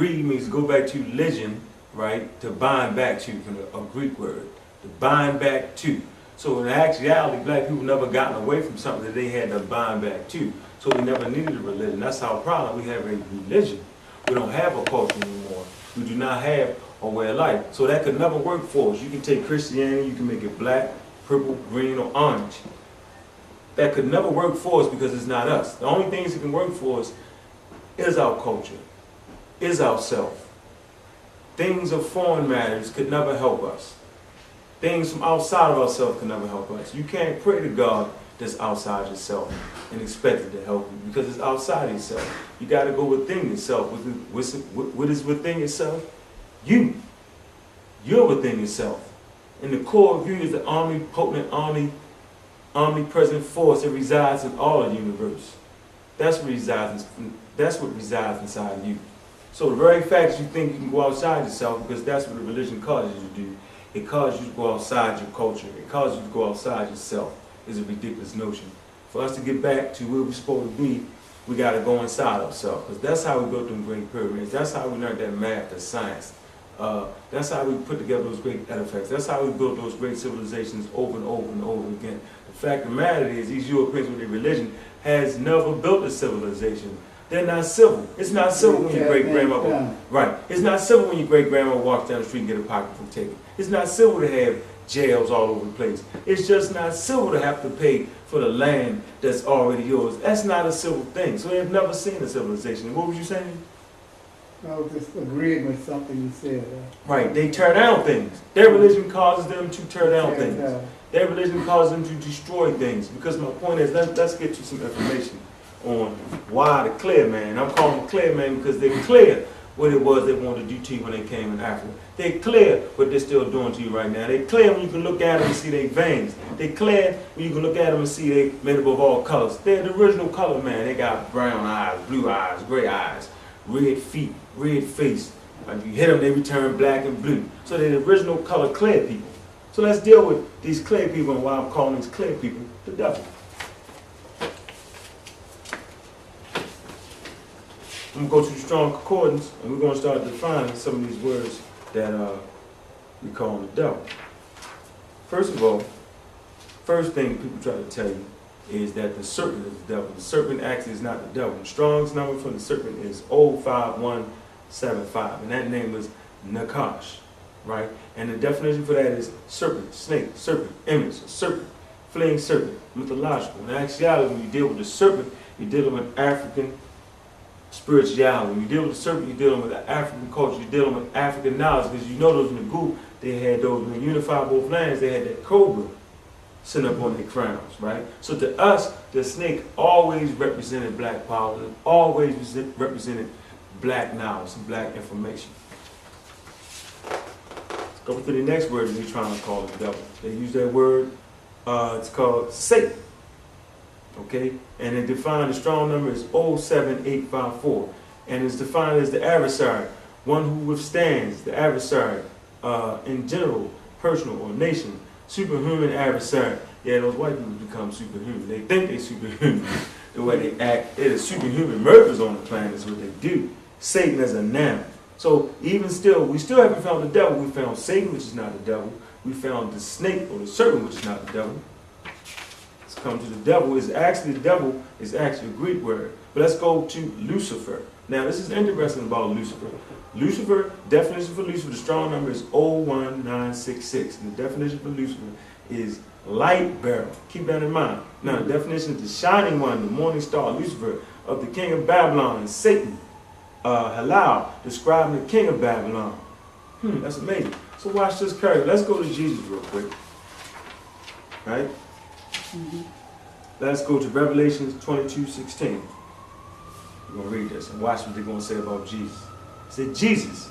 Read means go back to religion, right? To bind back to, from a Greek word. To bind back to. So in actuality, black people never gotten away from something that they had to bind back to. So we never needed a religion. That's our problem. We have a religion. We don't have a culture anymore. We do not have a way of life. So that could never work for us. You can take Christianity, you can make it black, purple, green, or orange. That could never work for us because it's not us. The only things that can work for us is our culture, is ourself. Things of foreign matters could never help us. Things from outside of ourselves can never help us. You can't pray to God that's outside yourself and expect it to help you because it's outside yourself. You got to go within yourself. What is within yourself? You. You're within yourself. And the core of you is the omnipotent, omnipresent force that resides in all of the universe. That's what resides inside of you. So the very fact that you think you can go outside yourself, because that's what the religion causes you to do, it causes you to go outside your culture, it causes you to go outside yourself, is a ridiculous notion. For us to get back to where we're supposed to be, we got to go inside ourselves, because that's how we built them great pyramids, that's how we learned that math, that science. That's how we put together those great artifacts. That's how we built those great civilizations over and over and over again. The fact of the matter is, these Europeans with their religion has never built a civilization. They're not civil. It's not civil when your great-grandma, right? It's not civil when your great-grandma walks down the street and get a pocketbook taken. It's not civil to have jails all over the place. It's just not civil to have to pay for the land that's already yours. That's not a civil thing. So they've never seen a civilization. What was you saying? I was just agreeing with something you said. Right, they tear down things. Their religion causes them to tear down things. Their religion causes them to destroy things. Because my point is, let's get you some information on why the clear man. I'm calling them clear man because they're clear what it was they wanted to do to you when they came in Africa. They're clear what they're still doing to you right now. They're clear when you can look at them and see their veins. They're clear when you can look at them and see they made up of all colors. They're the original color man. They got brown eyes, blue eyes, gray eyes, red feet, red face. If you hit them, they return black and blue. So they're the original color clear people. So let's deal with these clear people and why I'm calling these clear people the devil. I'm going to go to the strong concordance and we're going to start defining some of these words that we call the devil. First of all, first thing people try to tell you is that the serpent is the devil. The serpent actually is not the devil. The Strong's number for the serpent is 05175, and that name is Nakash, right? And the definition for that is serpent, snake, serpent, image, serpent, fleeing serpent, mythological. In actuality, when you deal with the serpent, you're dealing with African spirituality. When you deal with the serpent, you're dealing with the African culture, you're dealing with African knowledge, because you know those in the group, they had those, when they unified both lands, they had that cobra sitting up on their crowns, right? So to us, the snake always represented black power, always represented black knowledge and black information. Let's go to the next word that we're trying to call the devil. They use that word, it's called Satan. Okay? And it defined, the strong number is 07854. And it's defined as the adversary, one who withstands the adversary in general, personal, or nation. Superhuman adversary. Yeah, those white people become superhuman. They think they're superhuman. The way they act, they're the superhuman murderers on the planet is what they do. Satan as a noun. So even still, we still haven't found the devil. We found Satan, which is not the devil. We found the snake or the serpent, which is not the devil. Let's come to the devil. The devil is actually a Greek word. But let's go to Lucifer. Now this is interesting about Lucifer. Lucifer, definition for Lucifer, the strong number is 01966. And the definition for Lucifer is light bearer. Keep that in mind. Now the definition is the shining one, the morning star, Lucifer, of the king of Babylon, and Satan, Halal, describing the king of Babylon. That's amazing. So watch this carry. Let's go to Jesus real quick. Right? Let's go to Revelation 22:16. We're going to read this and watch what they're going to say about Jesus. It said, Jesus,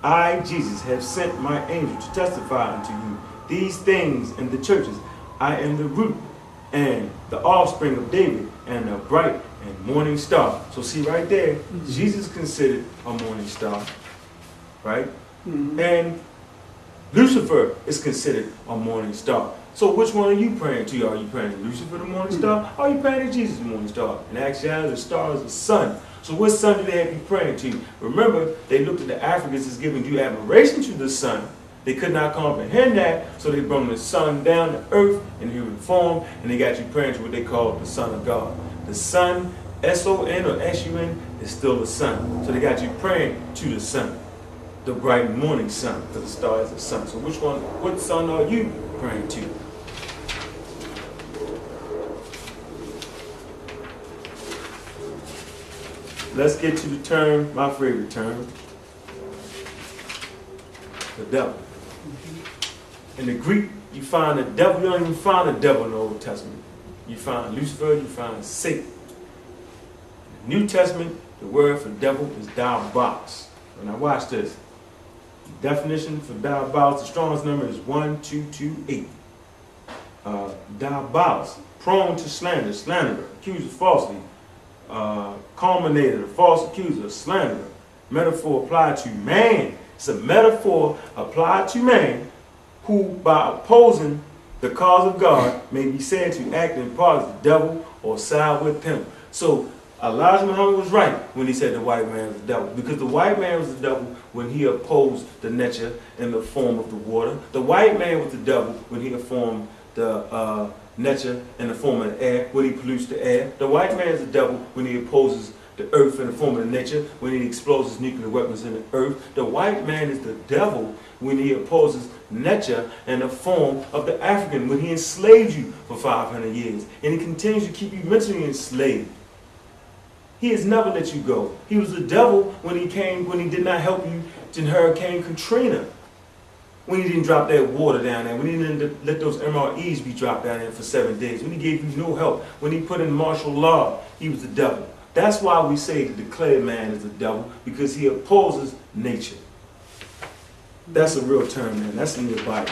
I, Jesus, have sent my angel to testify unto you these things in the churches. I am the root and the offspring of David and the bright and morning star. So see right there, Jesus considered a morning star, right? And Lucifer is considered a morning star. So which one are you praying to? Are you praying to Lucifer, the morning star? Or are you praying to Jesus, the morning star? In actuality, the star is the sun So what sun do they have you praying to? Remember, they looked at the Africans as giving due admiration to the sun. They could not comprehend that, so they brought the sun down to earth in human form, and they got you praying to what they call the Son of God. The sun, S-O-N or S-U-N, is still the sun. So they got you praying to the sun, the bright morning sun, because the star is the sun. So what sun are you praying to? Let's get to the term, my favorite term, the devil. In the Greek, you find the devil. You don't even find the devil in the Old Testament. You find Lucifer, you find Satan. In the New Testament, the word for devil is diabolos. Now watch this. The definition for diabolos, the Strong's number is 1228. Diabolos, prone to slander, slanderer, accuser falsely, culminator, false accuser, slanderer. Metaphor applied to man. It's a metaphor applied to man who, by opposing the cause of God, may be said to act in part as the devil or side with him. So Elijah Muhammad was right when he said the white man was the devil, because the white man was the devil when he opposed the nature in the form of the water. The white man was the devil when he formed the nature in the form of the air, when he pollutes the air. The white man is the devil when he opposes the earth in the form of the nature, when he explodes his nuclear weapons in the earth. The white man is the devil when he opposes nature in the form of the African, when he enslaved you for 500 years. And he continues to keep you mentally enslaved. He has never let you go. He was the devil when he did not help you in Hurricane Katrina. When he didn't drop that water down there, when he didn't let those MREs be dropped down there for 7 days, when he gave you no help, when he put in martial law, he was the devil. That's why we say the declared man is the devil, because he opposes nature. That's a real term, man. That's in your Bible.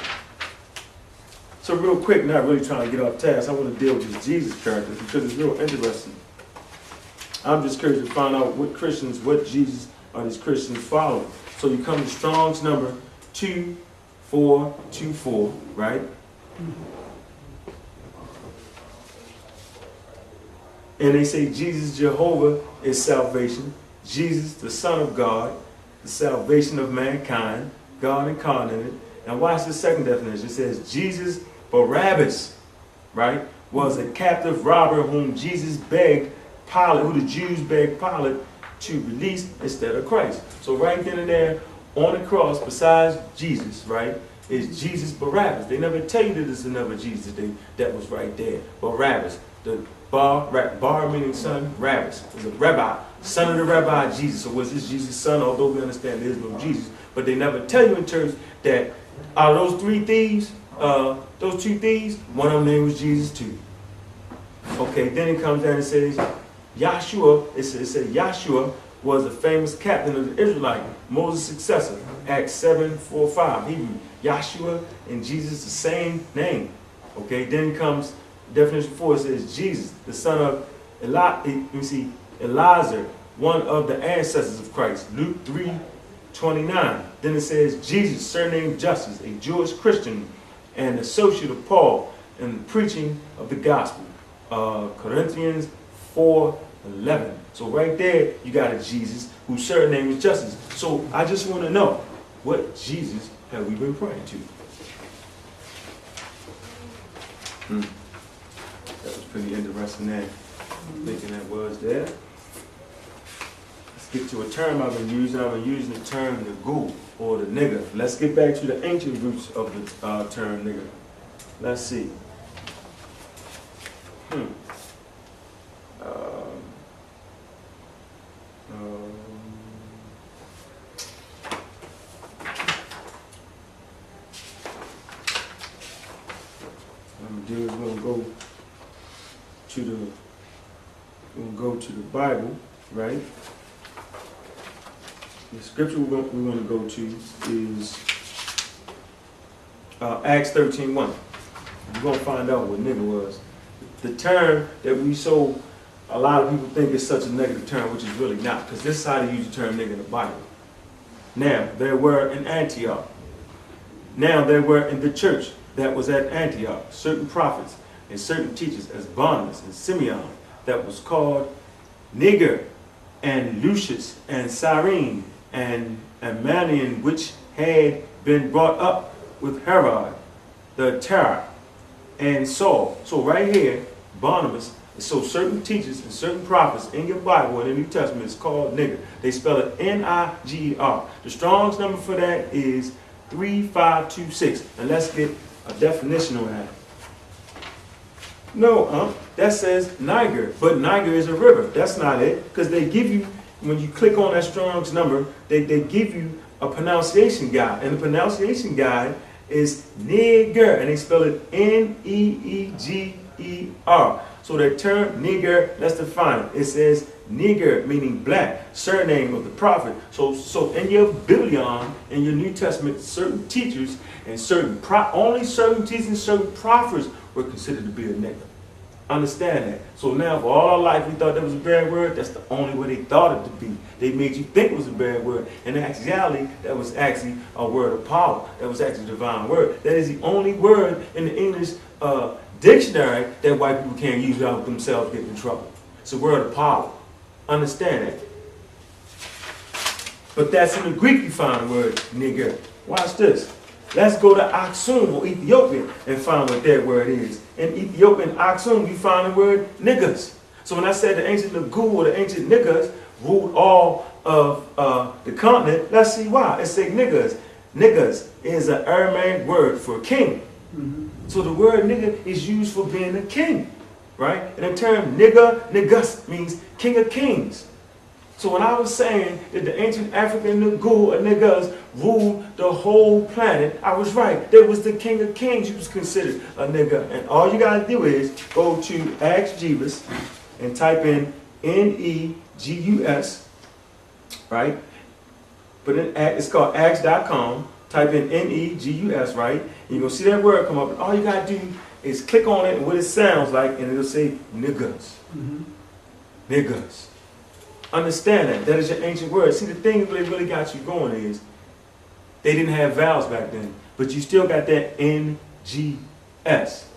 So real quick, not really trying to get off task, I want to deal with this Jesus character because it's real interesting. I'm just curious to find out what Jesus are these Christians following. So you come to Strong's number 2424, right? And they say Jesus Jehovah is salvation. Jesus, the Son of God, the salvation of mankind, God incarnated. Now watch the second definition. It says Jesus Barabbas, right, was a captive robber whom Jesus begged Pilate, who the Jews begged Pilate to release instead of Christ. So right then and there on the cross, besides Jesus, right, is Jesus Barabbas. They never tell you that there's another Jesus that was right there. Barabbas. The Bar meaning son, Rabbis. Is a rabbi, son of the rabbi Jesus. So was this Jesus' son? Although we understand there is no Jesus. But they never tell you in terms that out of those two thieves, one of them name was Jesus too. Okay, then it comes down and says, Yahshua, it says Yahshua was a famous captain of the Israelite, Moses' successor, Acts 7:4-5. Hebrew, Yahshua and Jesus the same name. Okay, then comes definition 4, it says Jesus, the son of Eliezer, one of the ancestors of Christ, Luke 3:29. Then it says Jesus, surnamed Justice, a Jewish Christian and associate of Paul in the preaching of the gospel, Corinthians 4:11. So right there, you got a Jesus whose surname is Justice. So I just want to know, what Jesus have we been praying to? That was pretty interesting there. I'm thinking that was there. Let's get to a term I've been using. I've been using the term the ghoul or the nigger. Let's get back to the ancient roots of the term nigger. Let's see. We're gonna go to the Bible, right? The scripture we're going to go to is Acts 13:1. We're going to find out what nigger was. The term that a lot of people think is such a negative term, which is really not, because this is how they use the term nigger in the Bible. Now, there were in Antioch. Now, there were in the church that was at Antioch certain prophets and certain teachers, as Barnabas and Simeon, that was called nigger, and Lucius, and Cyrene, and Manian, which had been brought up with Herod, the Terror, and Saul. So right here, Barnabas, so certain teachers and certain prophets in your Bible in the New Testament is called nigger. They spell it N-I-G-E-R. The Strong's number for that is 3526. And let's get a definition on that. No, that says Niger, but Niger is a river. That's not it, because they give you, when you click on that Strong's number, they give you a pronunciation guide, and the pronunciation guide is nigger, and they spell it N-E-E-G-E-R. So that term nigger, let's define it. It says nigger, meaning black, surname of the prophet. So in your Biblion, in your New Testament, certain teachers and only certain teachers and certain prophets were considered to be a nigger. Understand that. So now for all our life we thought that was a bad word. That's the only way they thought it to be. They made you think it was a bad word. In actuality, that was actually a word of power. That was actually a divine word. That is the only word in the English dictionary that white people can't use without themselves getting in trouble. It's a word of power. Understand that. But that's in the Greek you find the word nigger. Watch this. Let's go to Aksum or Ethiopia and find what that word is. In Ethiopian Aksum, you find the word niggers. So when I said the ancient Nagu or the ancient niggers ruled all of the continent, let's see why. It says niggers. Niggers is an Aramaic word for king. So the word nigger is used for being a king, right? And the term nigger, niggas means king of kings. So when I was saying that the ancient African Nagu or niggas ruled the whole planet, I was right. There was the king of kings who was considered a nigger. And all you got to do is go to Acts Jeebus and type in N-E-G-U-S, right? But it's called Acts.com. Type in N-E-G-U-S, right? And you're going to see that word come up. And all you got to do is click on it and what it sounds like, and it'll say niggas. Niggas. Understand that. That is your ancient word. See, the thing that really got you going is they didn't have vowels back then, but you still got that N-G-S.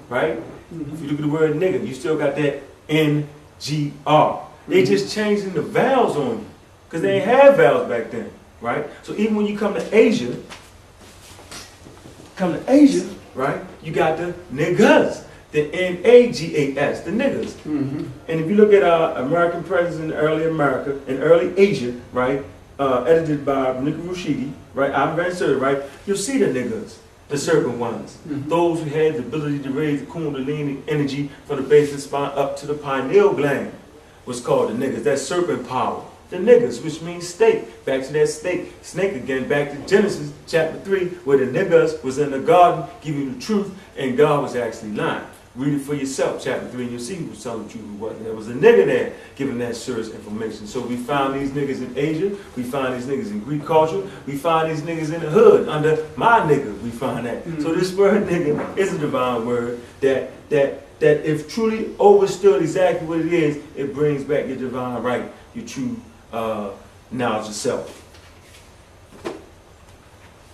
Right? If you look at the word nigga, you still got that N-G-R. They just changing the vowels on you because they ain't have vowels back then. Right? So even when you come to Asia, right, you got the niggas, the N-A-G-A-S, the niggas. And if you look at American presidents in early America, in early Asia, right, edited by Nick Rushidi, right, I'm very certain, right, you'll see the niggas, the serpent ones, those who had the ability to raise the kundalini energy from the basement spine up to the pineal gland, was called the niggas, that serpent power. The niggas, which means snake. Back to that snake again, back to Genesis chapter 3, where the niggas was in the garden giving you the truth, and God was actually lying. Read it for yourself, chapter 3, and you'll see who was telling the truth who wasn't. There was a nigger there giving that serious information. So we found these niggas in Asia, we find these niggas in Greek culture, we find these niggas in the hood, under my nigga, we find that. So this word nigga is a divine word that if truly overstood exactly what it is, it brings back your divine right, your true knowledge of self.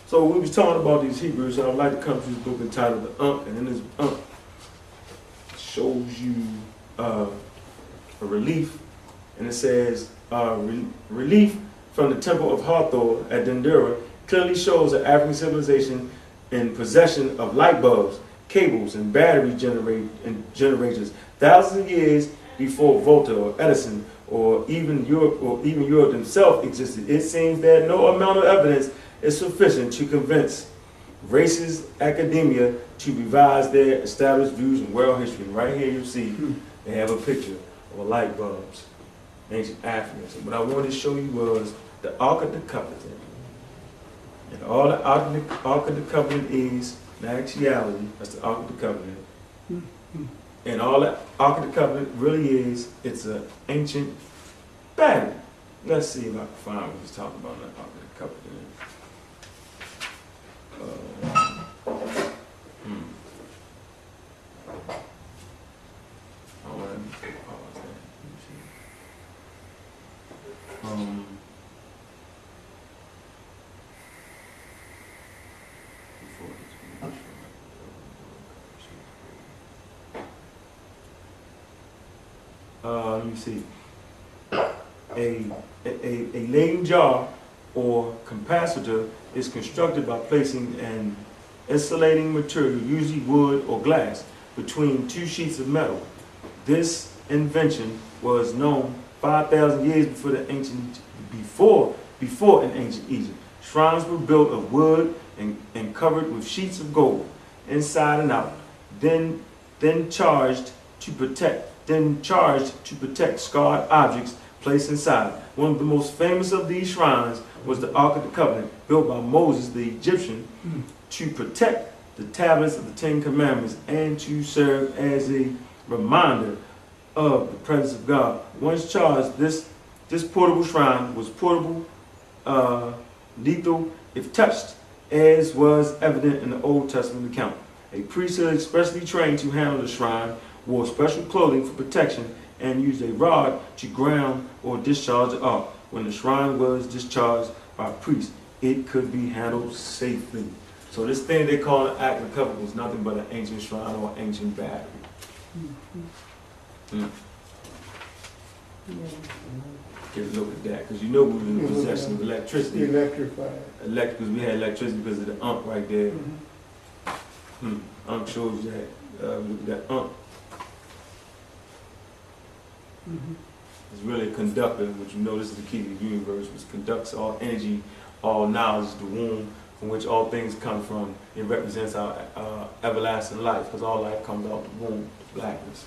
So we was talking about these Hebrews, and I'd like to come to this book entitled The Ankh, and in this Ankh shows you a relief, and it says relief from the temple of Hathor at Dendera clearly shows an African civilization in possession of light bulbs, cables, and battery generators thousands of years before Volta or Edison or even Europe themselves existed. It seems that no amount of evidence is sufficient to convince racist academia to revise their established views in world history. Right here you see they have a picture of a light bulbs, ancient Africans. And what I wanted to show you was the Ark of the Covenant. And all the Ark of the Covenant is, in actuality, that's the Ark of the Covenant. And all that Ark of the Covenant really is, it's an ancient battery. Let's see if I can find what he's talking about in the Ark of the Covenant. Let me see. A Leyden jar or capacitor is constructed by placing an insulating material, usually wood or glass, between two sheets of metal. This invention was known 5,000 years before in ancient Egypt. Shrines were built of wood and covered with sheets of gold, inside and out, then charged to protect scarred objects placed inside. One of the most famous of these shrines was the Ark of the Covenant, built by Moses the Egyptian to protect the tablets of the Ten Commandments and to serve as a reminder of the presence of God. Once charged, this portable shrine was lethal if touched, as was evident in the Old Testament account. A priesthood expressly trained to handle the shrine wore special clothing for protection and used a rod to ground or discharge the ark. When the shrine was discharged by a priest, it could be handled safely. So this thing they call an Ark of the Covenant is nothing but an ancient shrine or ancient battery. Get a look at that, because you know we were in possession of electricity. Electrified. Because we had electricity because of the Ankh right there. Ankh shows you that. Look at that Ankh. It's really a conductor, which you know this is the key to the universe, which conducts all energy, all knowledge, the womb from which all things come from. It represents our everlasting life, because all life comes out the womb, the blackness.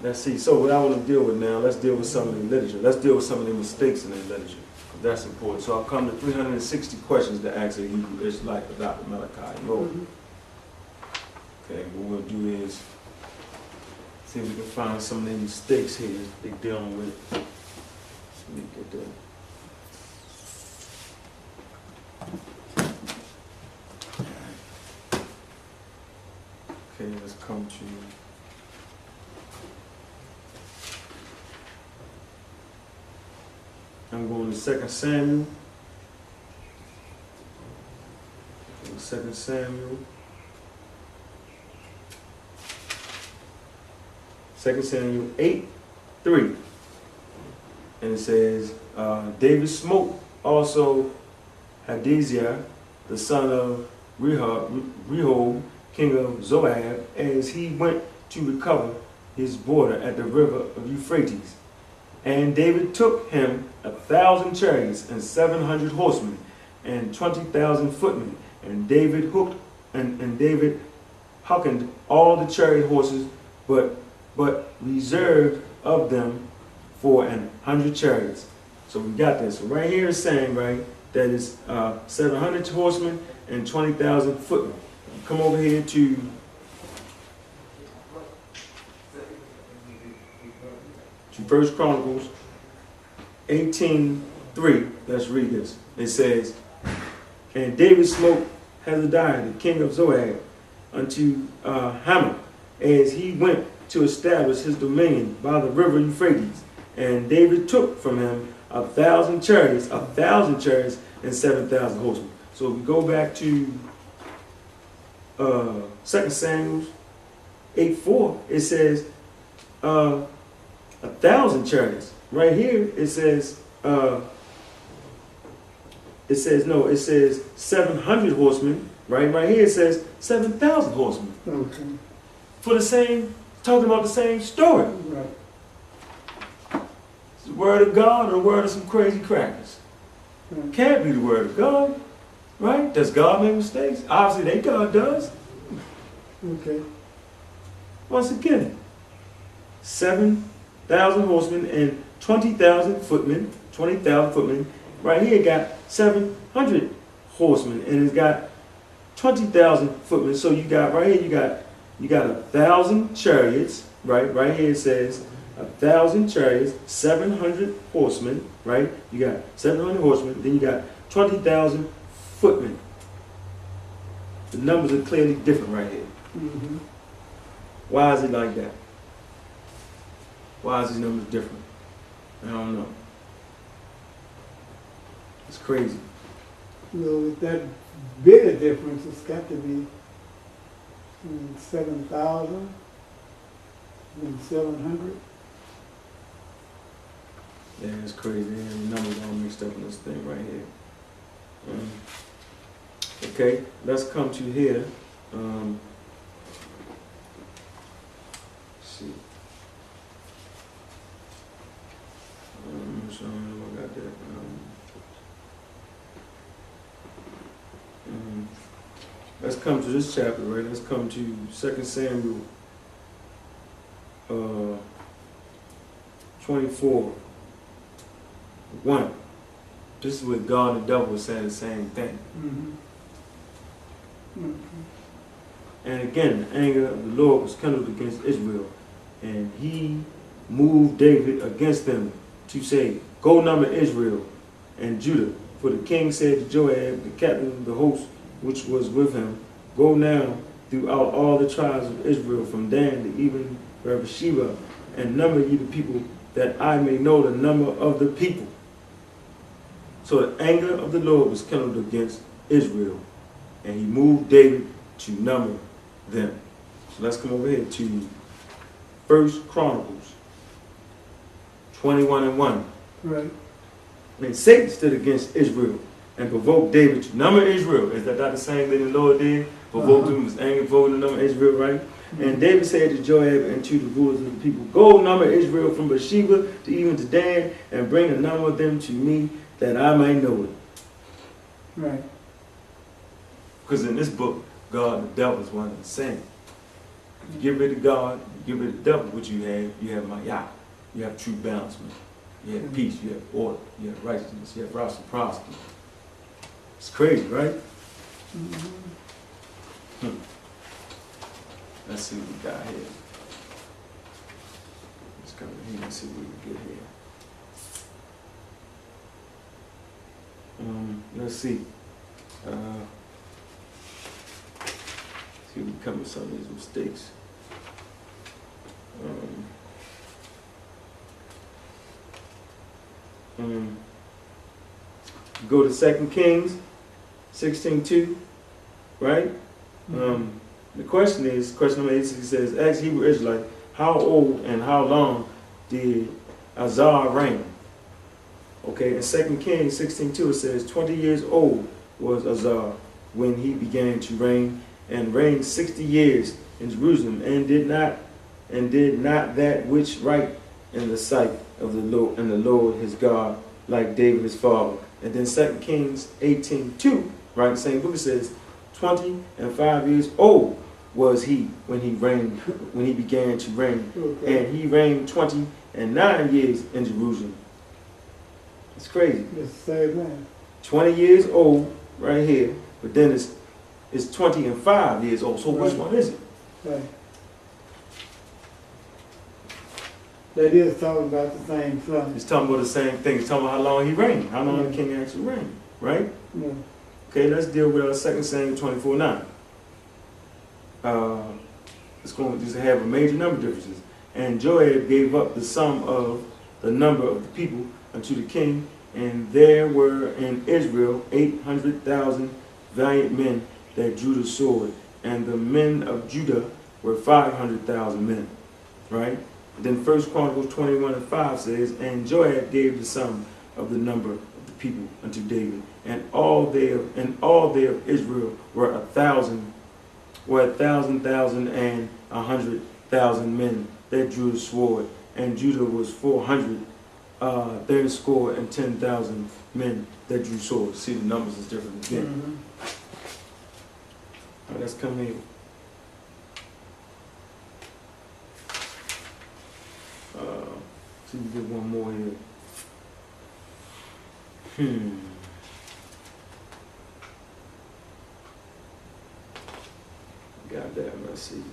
Let's see, so what I want to deal with now, let's deal with some of the literature. Let's deal with some of the mistakes in the literature. That's important. So I'll come to 360 questions to ask a Hebrew Israelite about Malachi. Okay, what we'll do is see if we can find some of the mistakes here they're dealing with. Let me get that. Okay, let's come to I'm going to 2 Samuel. 2 Samuel. 2 Samuel 8:3. And it says, David smote also Hadaziah, the son of Rehob, king of Zoab, as he went to recover his border at the river of Euphrates. And David took him 1,000 chariots and 700 horsemen and 20,000 footmen. And David David huckened all the chariot horses, but reserved of them for 100 chariots. So we got this. So right here is saying, right, that is 700 horsemen and 20,000 footmen. Come over here to First Chronicles 18:3. Let's read this. It says, and David smote Hezekiah, the king of Zoab, unto Hamath, as he went to establish his dominion by the river Euphrates. And David took from him 1,000 chariots, and 7,000 horsemen. So if we go back to 2 Samuel 8:4, it says 1,000 chariots. Right here it says 700 horsemen. Right here it says 7,000 horsemen. Okay. For the same, talking about the same story. Right. It's the word of God or the word of some crazy crackers. Right. Can't be the word of God, right? Does God make mistakes? Obviously, God does. Okay. Once again, 7,000 horsemen and 20,000 footmen. 20,000 footmen. Right here, it got 700 horsemen, and it's got 20,000 footmen. So you got right here, you got 1,000 chariots. Right here it says 1,000 chariots, 700 horsemen. Right, you got 700 horsemen. Then you got 20,000 footmen. The numbers are clearly different right here. Mm-hmm. Why is it like that? Why is these numbers different? I don't know. It's crazy. Well, with that big a difference, it's got to be 7,000 and 700. Yeah, it's crazy. And the numbers all mixed up in this thing right here. Okay, let's come to here. Let's see. So I got that. Let's come to this chapter, right? Let's come to 2 Samuel 24. 1. This is what God and the devil was saying the same thing. And again, the anger of the Lord was kindled against Israel, and he moved David against them to say, go number Israel and Judah. For the king said to Joab, the captain of the host which was with him, go now throughout all the tribes of Israel, from Dan to even Beersheba, and number ye the people, that I may know the number of the people. So the anger of the Lord was kindled against Israel, and he moved David to number them. So let's come over here to 1 Chronicles 21:1. Right. And Satan stood against Israel and provoked David to number Israel. Is that not the same thing the Lord did? Provoked him, was angry, provoked to number Israel, right? And David said to Joab and to the rulers of the people, go number Israel from Beersheba to even to Dan, and bring a number of them to me, that I may know it. Right. Because in this book, God and the devil is one and the same. You get rid of God, you get rid of the devil, what you have Maya. You have true balance, man. You have peace, you have order, you have righteousness, you have reciprocity. It's crazy, right? Let's see what we got here. Let's come in here and see what we get here. Let's see. See if we come with some of these mistakes. Go to 2 Kings 16:2, right? The question is, question number 86 says, ask Hebrew Israelite, how old and how long did Azar reign? Okay, in 2 Kings 16:2 it says, 20 years old was Azar when he began to reign, and reigned 60 years in Jerusalem, and did not that which right in the sight of the Lord and the Lord his God, like David his father. And then 2 Kings 18:2, right, same book, it says, 25 years old was he when he began to reign, and he reigned 29 years in Jerusalem. It's crazy. It's the same man. 20 years old right here, but then it's 25 years old. So which one is it? Right. That is talking about the same son. It's talking about the same thing. It's talking about how long he reigned, how long the king actually reigned, right? Yeah. Okay, let's deal with 2 Samuel 24:9. It's going to just have a major number of differences. And Joab gave up the sum of the number of the people unto the king, and there were in Israel 800,000 valiant men that drew the sword, and the men of Judah were 500,000 men, right? Then 1 Chronicles 21:5 says, and Joab gave the sum of the number of the people unto David, and all they of Israel were 1,000 and 100,000 men that drew the sword, and Judah was 400 score and 10,000 men that drew swords. See, the numbers is different again. All right, let's come here. See, we get one more here. Got that. Let's see.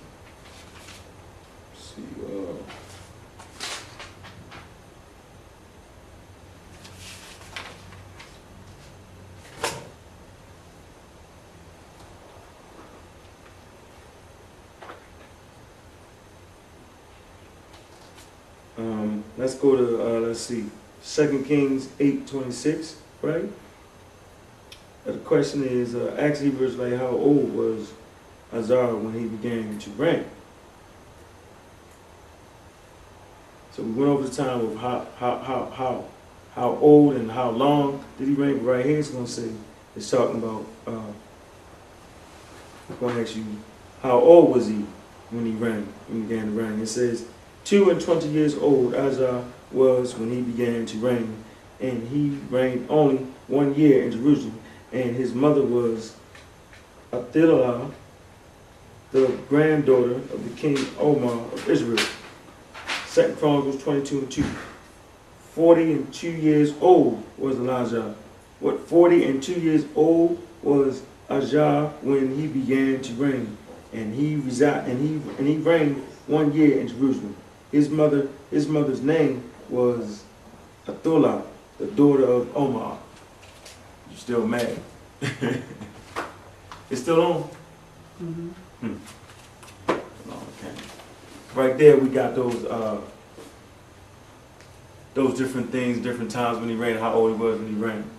Let's go to, let's see, 2 Kings 8:26, right? The question is, ask Hebrews like, how old was Azar when he began to reign? So we went over the time of how how old and how long did he reign. But right here it's going to say, it's talking about, I'm going to ask you, how old was he when he reigned, when he began to reign? It says, 22 years old Asa was when he began to reign, and he reigned only 1 year in Jerusalem, and his mother was Athaliah, the granddaughter of the king Omar of Israel. 2 Chronicles 22:2. 42 years old was Elijah. 42 years old was Ahijah when he began to reign, and he reigned 1 year in Jerusalem. His mother's name was Athaliah, the daughter of Omar. You still mad? It's still on? Mm-hmm. Okay. Right there we got those different things, different times when he reigned, how old he was when he reigned.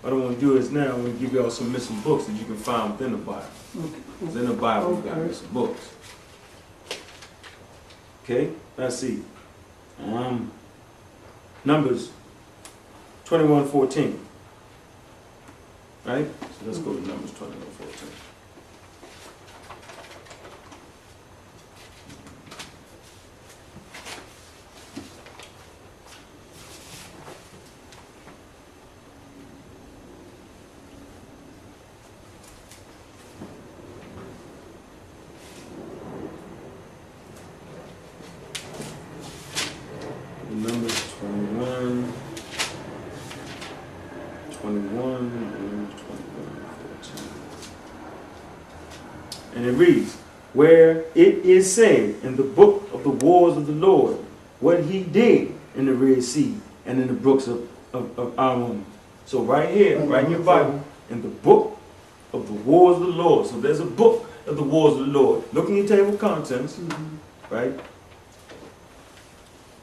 What I want to do is now I'm going to give y'all some missing books that you can find within the Bible. Because in the Bible we got missing books. Okay, let's see. Numbers 21:14. Right? So let's go to Numbers 21:14. Numbers 21, 14. And it reads, where it is said in the book of the wars of the Lord, what he did in the Red Sea and in the brooks of Arnon. So right here, right in your Bible, in the book of the wars of the Lord. So there's a book of the wars of the Lord. Look in your table of contents, right?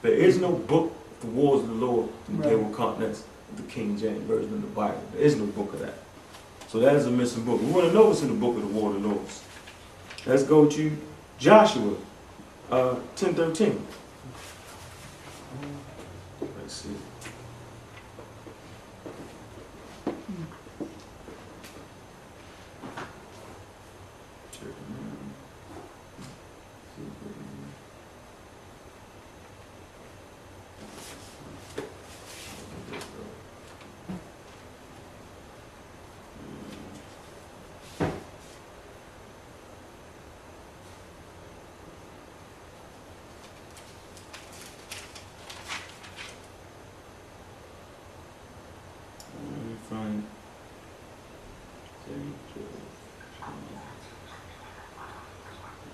There is no book of the wars of the Lord in the table of contents of the King James Version of the Bible. There is no book of that. So that is a missing book. We want to know what's in the book of the war of the Lords. Let's go to Joshua 10:13. Let's see. Fine.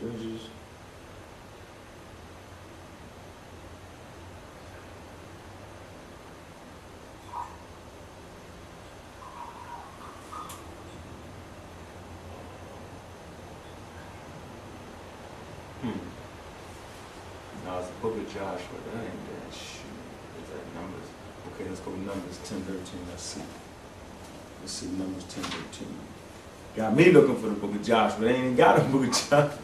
Judges. Now it's the book of Joshua. That ain't that shit. Is that Numbers? Okay, let's go to Numbers 10:13. Let's see. Let's see, Numbers 10:13. Got me looking for the book of Joshua. They ain't got a book of Joshua.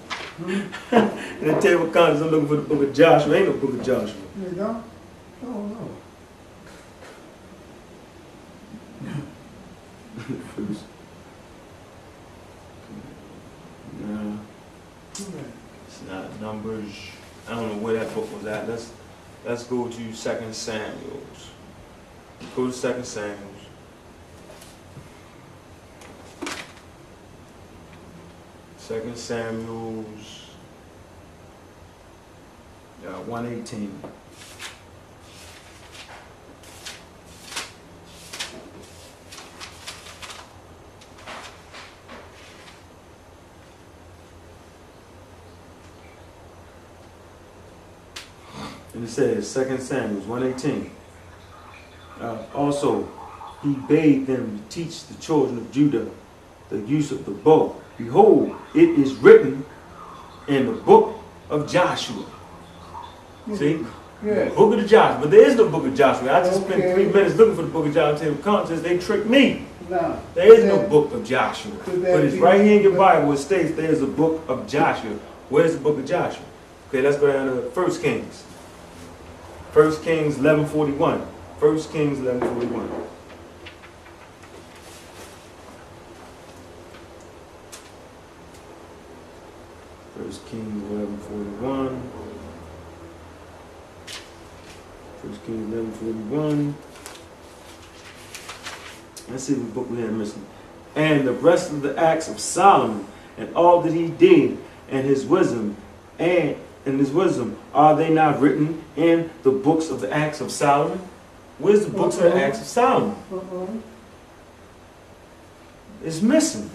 In the table of contents, I'm looking for the book of Joshua. Ain't no book of Joshua. You don't? Oh, no. No, it's not Numbers. I don't know where that book was at. Let's go to 2 Samuels. Go to 2 Samuels. 2 Samuels 1:18. And it says, 2 Samuel 1:18. Also, he bade them teach the children of Judah the use of the bow. Behold, it is written in the book of Joshua. See? Yes. Book of the Joshua. But there is no book of Joshua. I just spent 3 minutes looking for the book of Joshua. Table of contents. They tricked me. No. There is no book of Joshua. But it's right here in your Bible. It states there is a book of Joshua. Where's the book of Joshua? Okay, let's go down to 1 Kings. 1 Kings 11:41. 1 Kings 11:41. First Kings 11:41. 1 Kings 11:41. Let's see what book we had missing. And the rest of the acts of Solomon, and all that he did, and his wisdom, are they not written in the books of the acts of Solomon? Where's the books of the acts of Solomon? It's missing.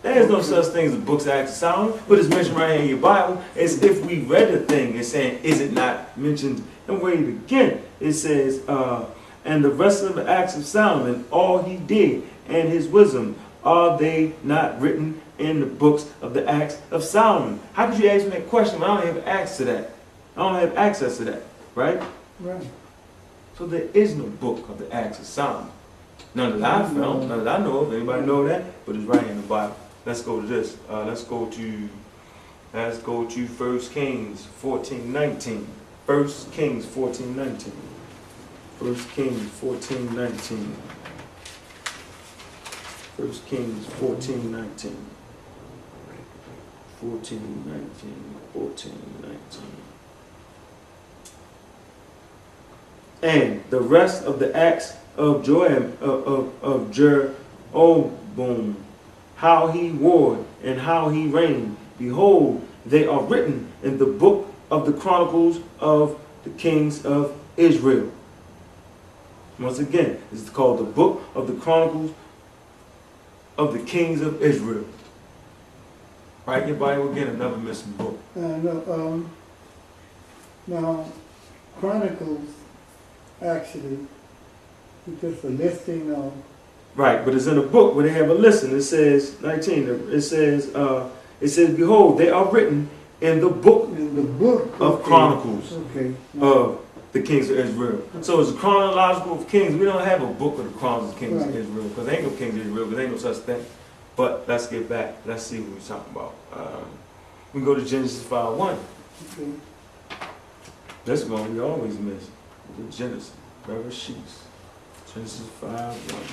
There's no such thing as the books of Acts of Solomon, but it's mentioned right here in your Bible. As if we read the thing, it's saying, is it not mentioned? And read it again. It says, and the rest of the acts of Solomon, all he did, and his wisdom, are they not written in the books of the acts of Solomon? How could you ask me that question when I don't have access to that? I don't have access to that, right? Right. So there is no book of the acts of Solomon. None that I found, none that I know of. Anybody know that? But it's right in the Bible. Let's go to this. Let's go to 1 Kings 14:19. 1 Kings 14:19. 1 Kings 14:19. 1 Kings 14:19. 14:19. And the rest of the acts of Jeroboam, how he warred and how he reigned, behold, they are written in the book of the Chronicles of the kings of Israel. Once again, this is called the book of the Chronicles of the kings of Israel. Write your Bible again, another missing book. Now, Chronicles, actually, it's just a listing of... Right, but it's in a book where they have a listing. It says, 19, it says, behold, they are written in the book, of Chronicles of the kings of Israel. So it's a chronological of kings. We don't have a book of the Chronicles of kings of Israel, because there ain't no kings of Israel, because there ain't no such thing. But let's get back. Let's see what we're talking about. We can go to Genesis 5:1. Okay. This one we always miss. The Genesis, Bereshit. Genesis 5:1.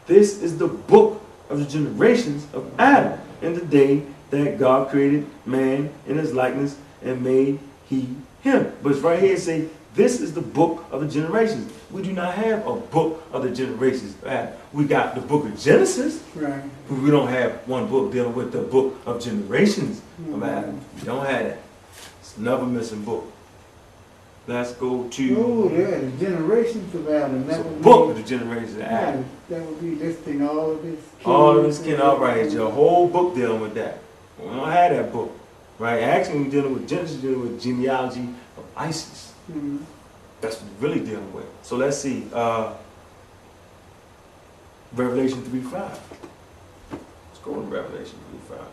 This is the book of the generations of Adam in the day that God created man in his likeness and made he him. But it's right here it say, this is the book of the generations. We do not have a book of the generations of Adam. We got the book of Genesis, Right. but we don't have one book dealing with the book of generations of Adam. We don't have that. It's another missing book. Let's go to... Oh, yeah, the generations of Adam. It's a book of the generations of Adam. That would be listing all of this. All of this kin, all right, it's your whole book dealing with that. We don't have that book, right? Actually, we're dealing with Genesis, dealing with genealogy of Isis. Mm-hmm. That's what we're really dealing with. So let's see, Revelation 3:5. Let's go to Revelation 3:5.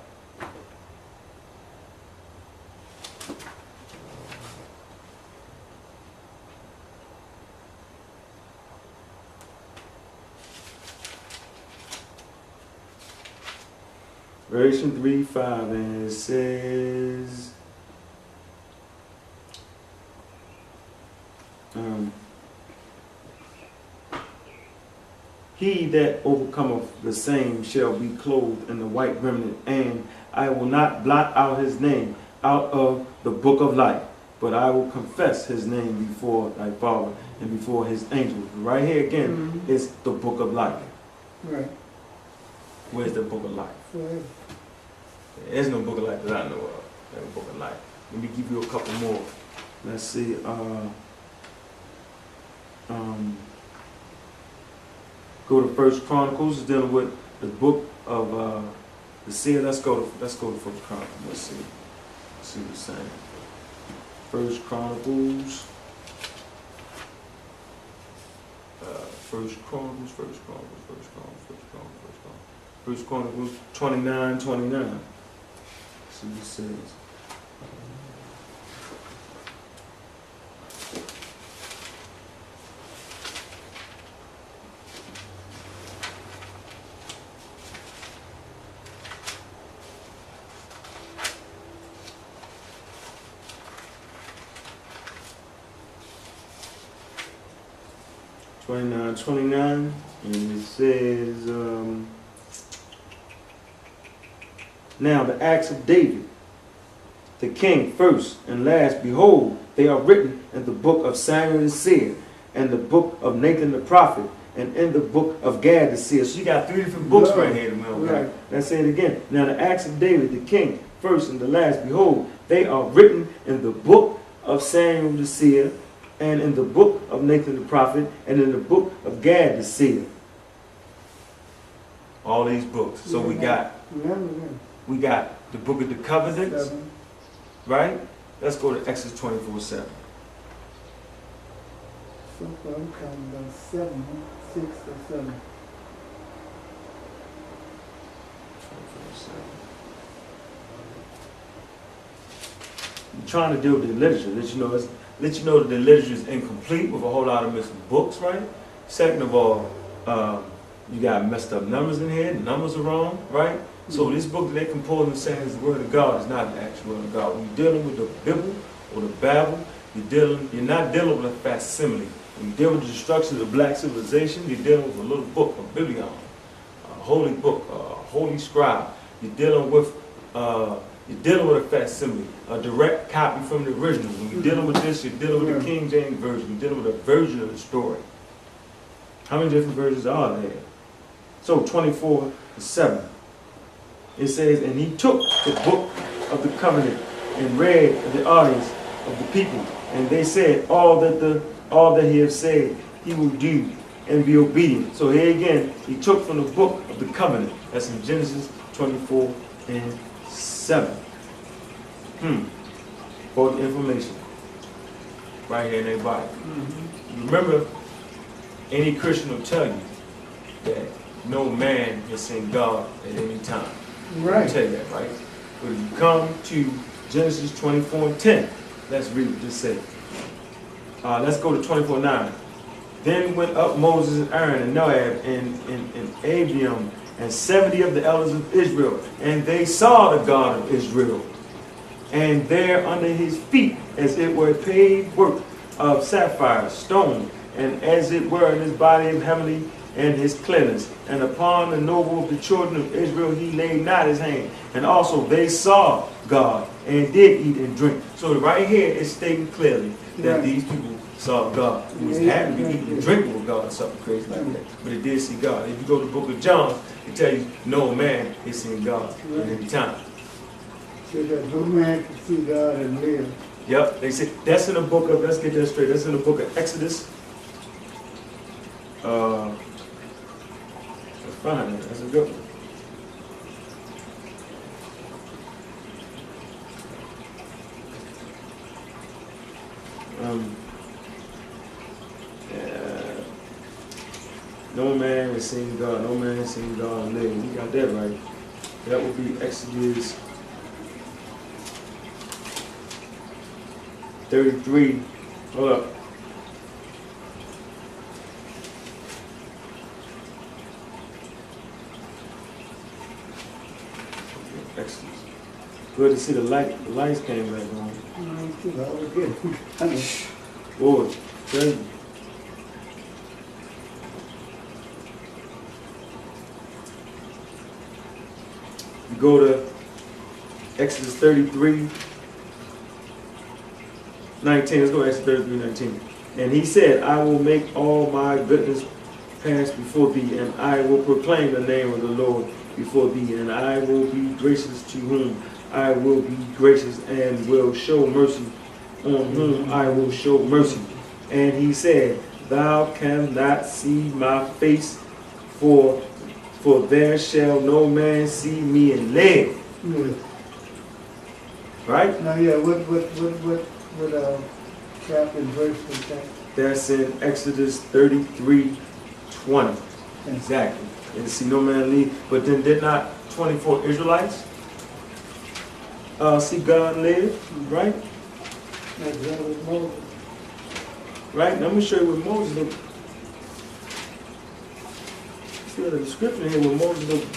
Revelation 3:5, and it says, he that overcometh the same shall be clothed in the white remnant, and I will not blot out his name out of the book of life, but I will confess his name before thy Father and before his angels. Right here again is the book of life. Right. Where's the book of life? Right. There is no book of life that I know of. There's no book of life. Let me give you a couple more. Let's see. Go to 1 Chronicles, dealing with the book of the seer. Let's go to 1 Chronicles. Let's see. Let's see what it's saying. 1 Chronicles. 1 Chronicles 29:29. See what it says. 29, and it says, now the acts of David, the king, first and last, behold, they are written in the book of Samuel the seer, and the book of Nathan the prophet, and in the book of Gad the seer. So you got 3 different books right here. Right. Let's say it again. Now the acts of David, the king, first and the last, behold, they are written in the book of Samuel the seer, and in the book of Nathan the prophet, and in the book of Gad the seer. All these books. So we got the book of the covenants, right? Let's go to Exodus 24:7. So far, I'm counting about 7, 6 or 7. 24:7. I'm trying to deal with the literature. Let you know that the literature is incomplete with a whole lot of missing books, right? Second of all, you got messed up numbers in here. The numbers are wrong, right? So this book that they compose and saying is the word of God is not the actual word of God. When you're dealing with the Bible or the Bible, you're not dealing with a facsimile. When you deal with the destruction of the black civilization, you're dealing with a little book, a biblion, a holy book, a holy scribe. You're dealing with a facsimile, a direct copy from the original. When you're dealing with this, you're dealing with the King James Version. You're dealing with a version of the story. How many different versions are there? So 24:7. It says, and he took the book of the covenant and read to the audience of the people, and they said, all that he has said, he will do and be obedient. So here again, he took from the book of the covenant. That's in Genesis 24:7. For the information, right here in their Bible. Remember, any Christian will tell you that no man has seen God at any time. Right. I'll tell you that, right? But if you come to Genesis 24:10, let's read what this says. Let's go to 24:9. Then went up Moses and Aaron and Noab and Abiram and 70 of the elders of Israel, and they saw the God of Israel. And there under his feet, as it were paved work of sapphire, stone, and as it were in his body of heavenly and his cleanness. And upon the noble of the children of Israel he laid not his hand. And also they saw God and did eat and drink. So right here it's stating clearly that these people saw God. Who was happy to eat and drink with God, something crazy like that. But they did see God. If you go to the book of John, it tells you no man has seen God at any time. So that no man can see God and live. Yep, they said that's in the book of, let's get that straight, that's in the book of Exodus. Let's find it, that's a good one. No man has seen God, no man has seen God and live. You got that right. That would be Exodus 33. Hold up. Exodus. Good to see the light. The lights came back on. Boy, crazy. You go to Exodus 33. 19, let's go to Exodus 33, 19. And he said, I will make all my goodness pass before thee, and I will proclaim the name of the Lord before thee, and I will be gracious to whom I will be gracious, and will show mercy on whom I will show mercy. And he said, thou canst not see my face, for there shall no man see me and live. Right? Now, yeah, what chapter and verse was that? That's in Exodus 33:20. Exactly. And see no man leave. But then did not 24 Israelites see God live? Right? Right? Now, let me show you what Moses looked. See the description here what Moses looked.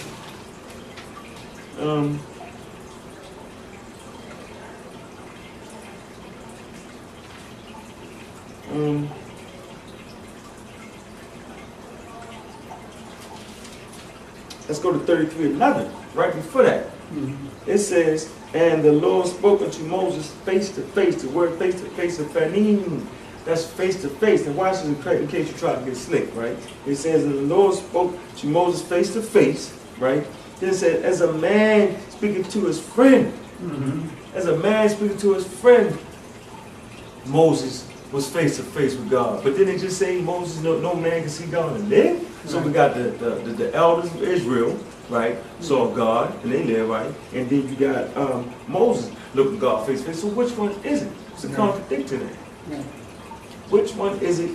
let's go to 33:11, right before that. Mhm. It says, and the Lord spoke unto Moses face to face. The word face to face is fanim. That's face to face. And watch this in case you try to get slick, right? It says, and the Lord spoke to Moses face to face, right? Then it said, as a man speaking to his friend. Mhm. As a man speaking to his friend, Moses was face to face with God. But then it just say Moses, no man can see God and live. So we got the elders of Israel, right, saw God and they live, right? And then you got Moses looking at God face to face. So which one is it? It's a contradiction there. Yeah. Which one is it?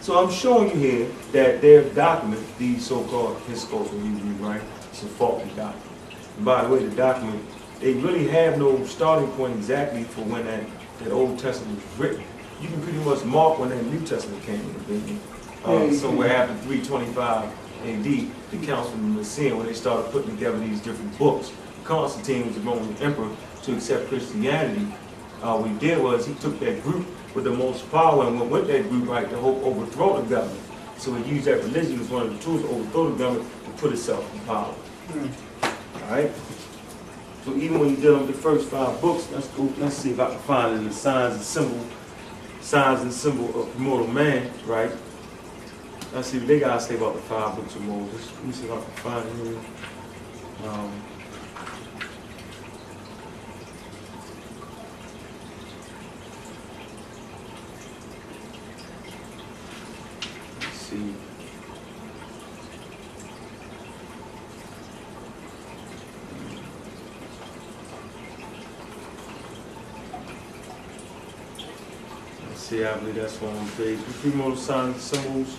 So I'm showing you here that their document, these so-called Hyksos in Hebrew, right? It's a faulty document. And by the way, the document, they really have no starting point exactly for when that Old Testament was written. You can pretty much mark when that New Testament came in. Somewhere after 325 AD, the Council of Nicaea, when they started putting together these different books. Constantine was the Roman emperor to accept Christianity. What he did was he took that group with the most power and went with that group, right, to overthrow the government. So he used that religion as one of the tools to overthrow the government to put itself in power. All right? So even when you're dealing with the first 5 books, let's see if I can find it in the signs and symbol of mortal man, right? Let's see what they gotta say about the 5 books of Moses. Let me see if I can find it here. Let's see. See, I believe that's on page. The mortal signs and symbols.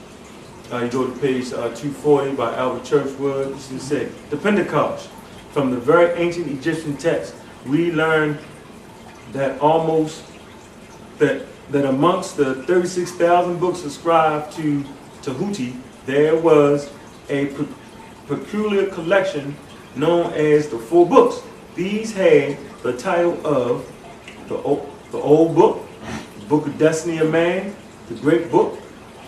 You go to page 240 by Albert Churchwood. This is it. The Pentecost. From the very ancient Egyptian text, we learn that that amongst the 36,000 books ascribed to Tahuti, there was a peculiar collection known as the 4 books. These had the title of the Old Book, the Book of Destiny of Man, the Great Book,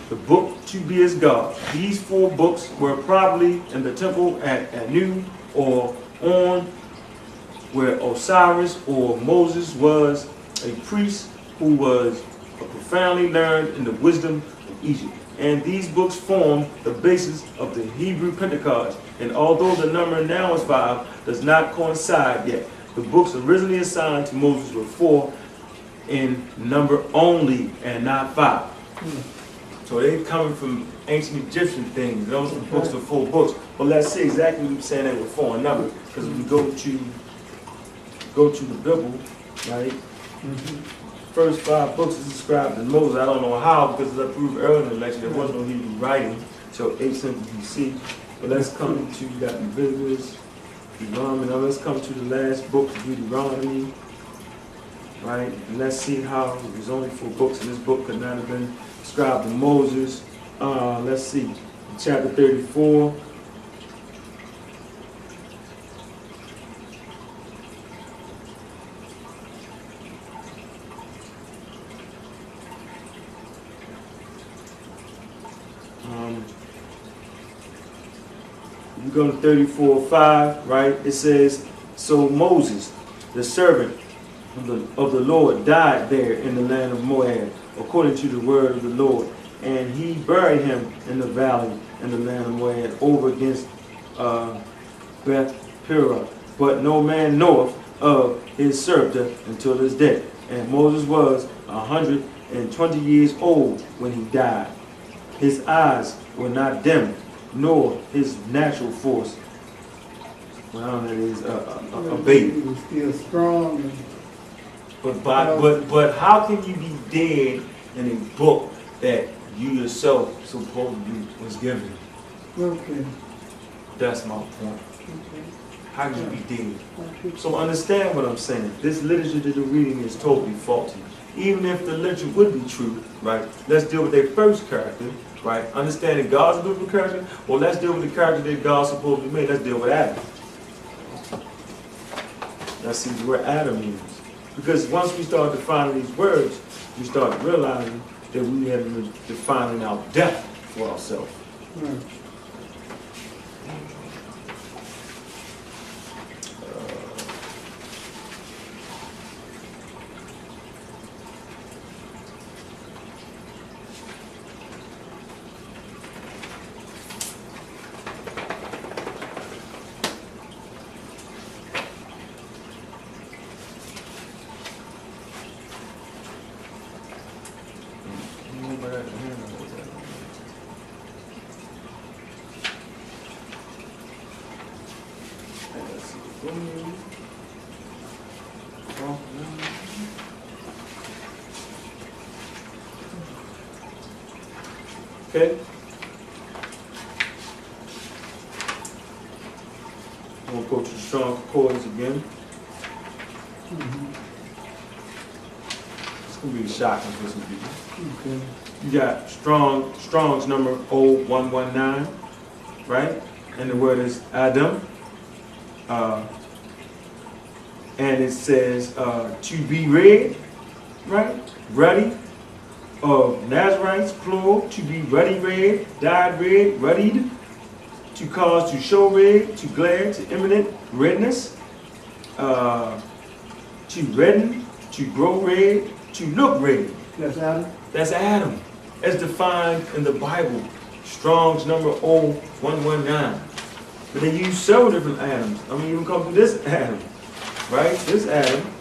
the Book to be as God. These 4 books were probably in the temple at Anu or On, where Osiris or Moses was a priest who was profoundly learned in the wisdom of Egypt. And these books form the basis of the Hebrew Pentecost. And although the number now is 5, does not coincide yet. The books originally assigned to Moses were 4 in number only and not 5. So they're coming from ancient Egyptian things. Those are books of 4 books. But let's see exactly what I'm saying they were 4 in number. Because if we go to the Bible, right? First 5 books is described in Moses. I don't know how, because as I proved earlier in the lecture, there was no Hebrew writing until 8th century BC. But let's come to, you got Leviticus, Deuteronomy. Now let's come to the last book of Deuteronomy, right? And let's see how there's only 4 books, and this book could not have been described to Moses. Let's see, chapter 34. You go to 34:5, right? It says, so Moses, the servant of the Lord, died there in the land of Moab, according to the word of the Lord. And he buried him in the valley in the land of Moab, over against Beth Peor. But no man knoweth of his servant until this day. And Moses was 120 years old when he died. His eyes were not dim, nor his natural force. Well, it is a baby. He was still strong. But how can you be dead in a book that you yourself supposedly was given? Okay. That's my point. Okay. How can you be dead? So understand what I'm saying. This literature that you're reading is totally faulty. Even if the literature would be true, right? Let's deal with their first character, right? Understanding God's biblical character, or let's deal with the character that God supposedly made. Let's deal with Adam. Let's see where Adam is. Because once we start defining these words, we start realizing that we have been defining our death for ourselves. Right. Okay? We'll go to the Strong Concordance again. It's going to be shocking for some people. Okay. You got Strong's number 0119, right? And the word is Adam. And it says to be read, right? Ruddy. Of Nazarites, plural, to be ruddy red, dyed red, ruddied, to cause to show red, to glare, to imminent redness, to redden, to grow red, to look red. That's Adam? That's Adam, as defined in the Bible. Strong's number 0119. But they use several different Adams. I mean, even come from this Adam, right? This Adam.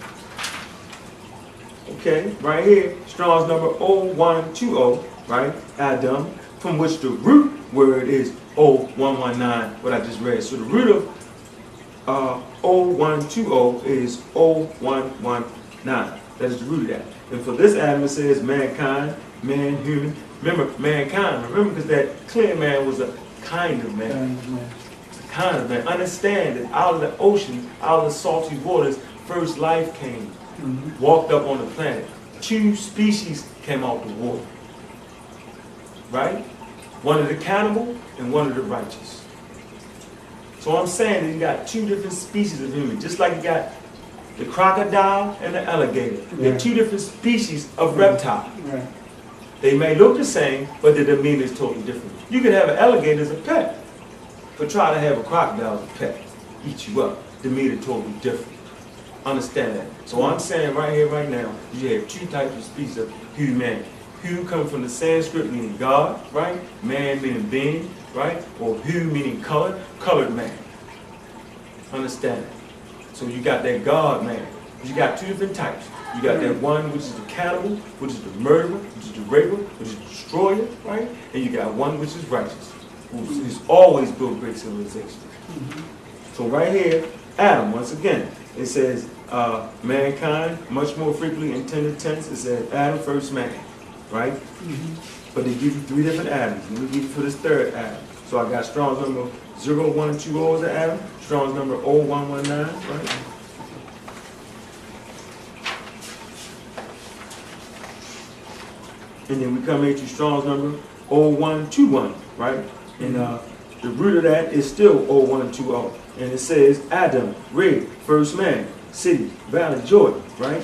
Okay, right here, Strong's number 0120, right? Adam, from which the root word is 0119, what I just read. So the root of 0120 is 0119. That is the root of that. And for this Adam, it says mankind, man, human. Remember, mankind. Remember, because that clear man was a kind of man. A kind of man. Understand that out of the ocean, out of the salty waters, first life came. Walked up on the planet. 2 species came out the water. Right? One of the cannibal and one of the righteous. So I'm saying that you got 2 different species of human. Just like you got the crocodile and the alligator. They're 2 different species of reptile. Right. They may look the same, but the demeanor is totally different. You could have an alligator as a pet, but try to have a crocodile as a pet. Eat you up. Demeanor totally different. Understand that. So I'm saying right here, right now, you have 2 types of species of humanity. Hu comes from the Sanskrit meaning God, right? Man meaning being, right? Or hu meaning color, colored man. Understand that. So you got that God man. You got 2 different types. You got that one which is the cannibal, which is the murderer, which is the raper, which is the destroyer, right? And you got one which is righteous, who's always built great civilization. So right here, Adam, once again, it says mankind, much more frequently in tender tense, it says Adam, first man, right? But they give you 3 different Adams. Let me give you for this 3rd Adam. So I got Strong's number 0120 as an Adam, Strong's number 0119, right? And then we come into Strong's number 0121, right? And the root of that is still 0120. And it says Adam, red, first man, city, valley, Jordan, right?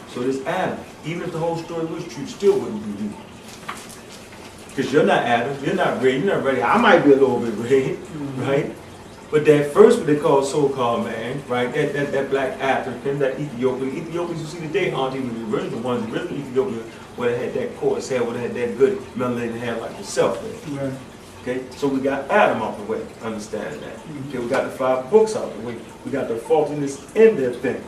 So this Adam, even if the whole story was true, still wouldn't be you. Because you're not Adam, you're not red, you're not ready. I might be a little bit red, right? But that first what they call so-called man, right? That black African, that Ethiopian. Ethiopians you see today aren't even the original ones. The original Ethiopians would have had that coarse hair, would have had that good melanated hair like yourself. Right. Okay, so we got Adam out the way, understand that. Okay, we got the 5 books out the way. We got the faultiness in their thing.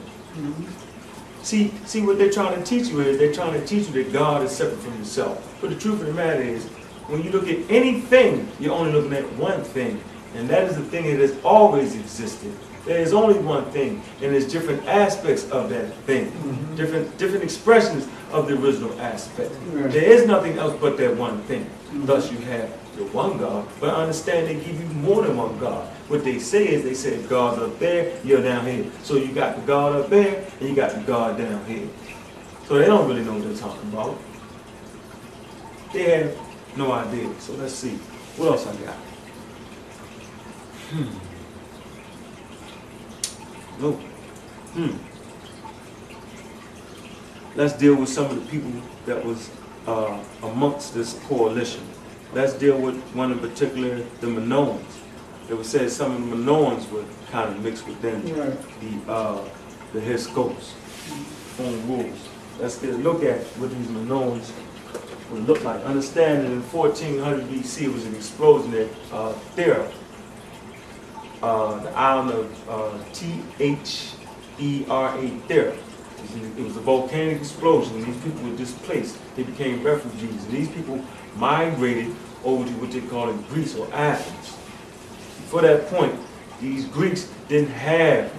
See what they're trying to teach you is, they're trying to teach you that God is separate from himself. But the truth of the matter is, when you look at anything, you're only looking at one thing. And that is the thing that has always existed. There is only one thing, and there's different aspects of that thing. Different expressions of the original aspect. Right. There is nothing else but that one thing. Thus you have the one God, but understand they give you more than one God. What they say is, they say God's up there, you're down here. So you got the God up there, and you got the God down here. So they don't really know what they're talking about. They have no idea. So let's see. What else I got? No. Let's deal with some of the people that was amongst this coalition. Let's deal with one in particular, the Minoans. It was said some of the Minoans were kind of mixed within the Hyksos, own rules. Let's get a look at what these Minoans would look like. Understand that in 1400 BC it was an explosion at Thera, the island of Thera. It was a volcanic explosion, and these people were displaced. They became refugees, and these people migrated over to what they call Greece or Athens. before that point, these Greeks didn't have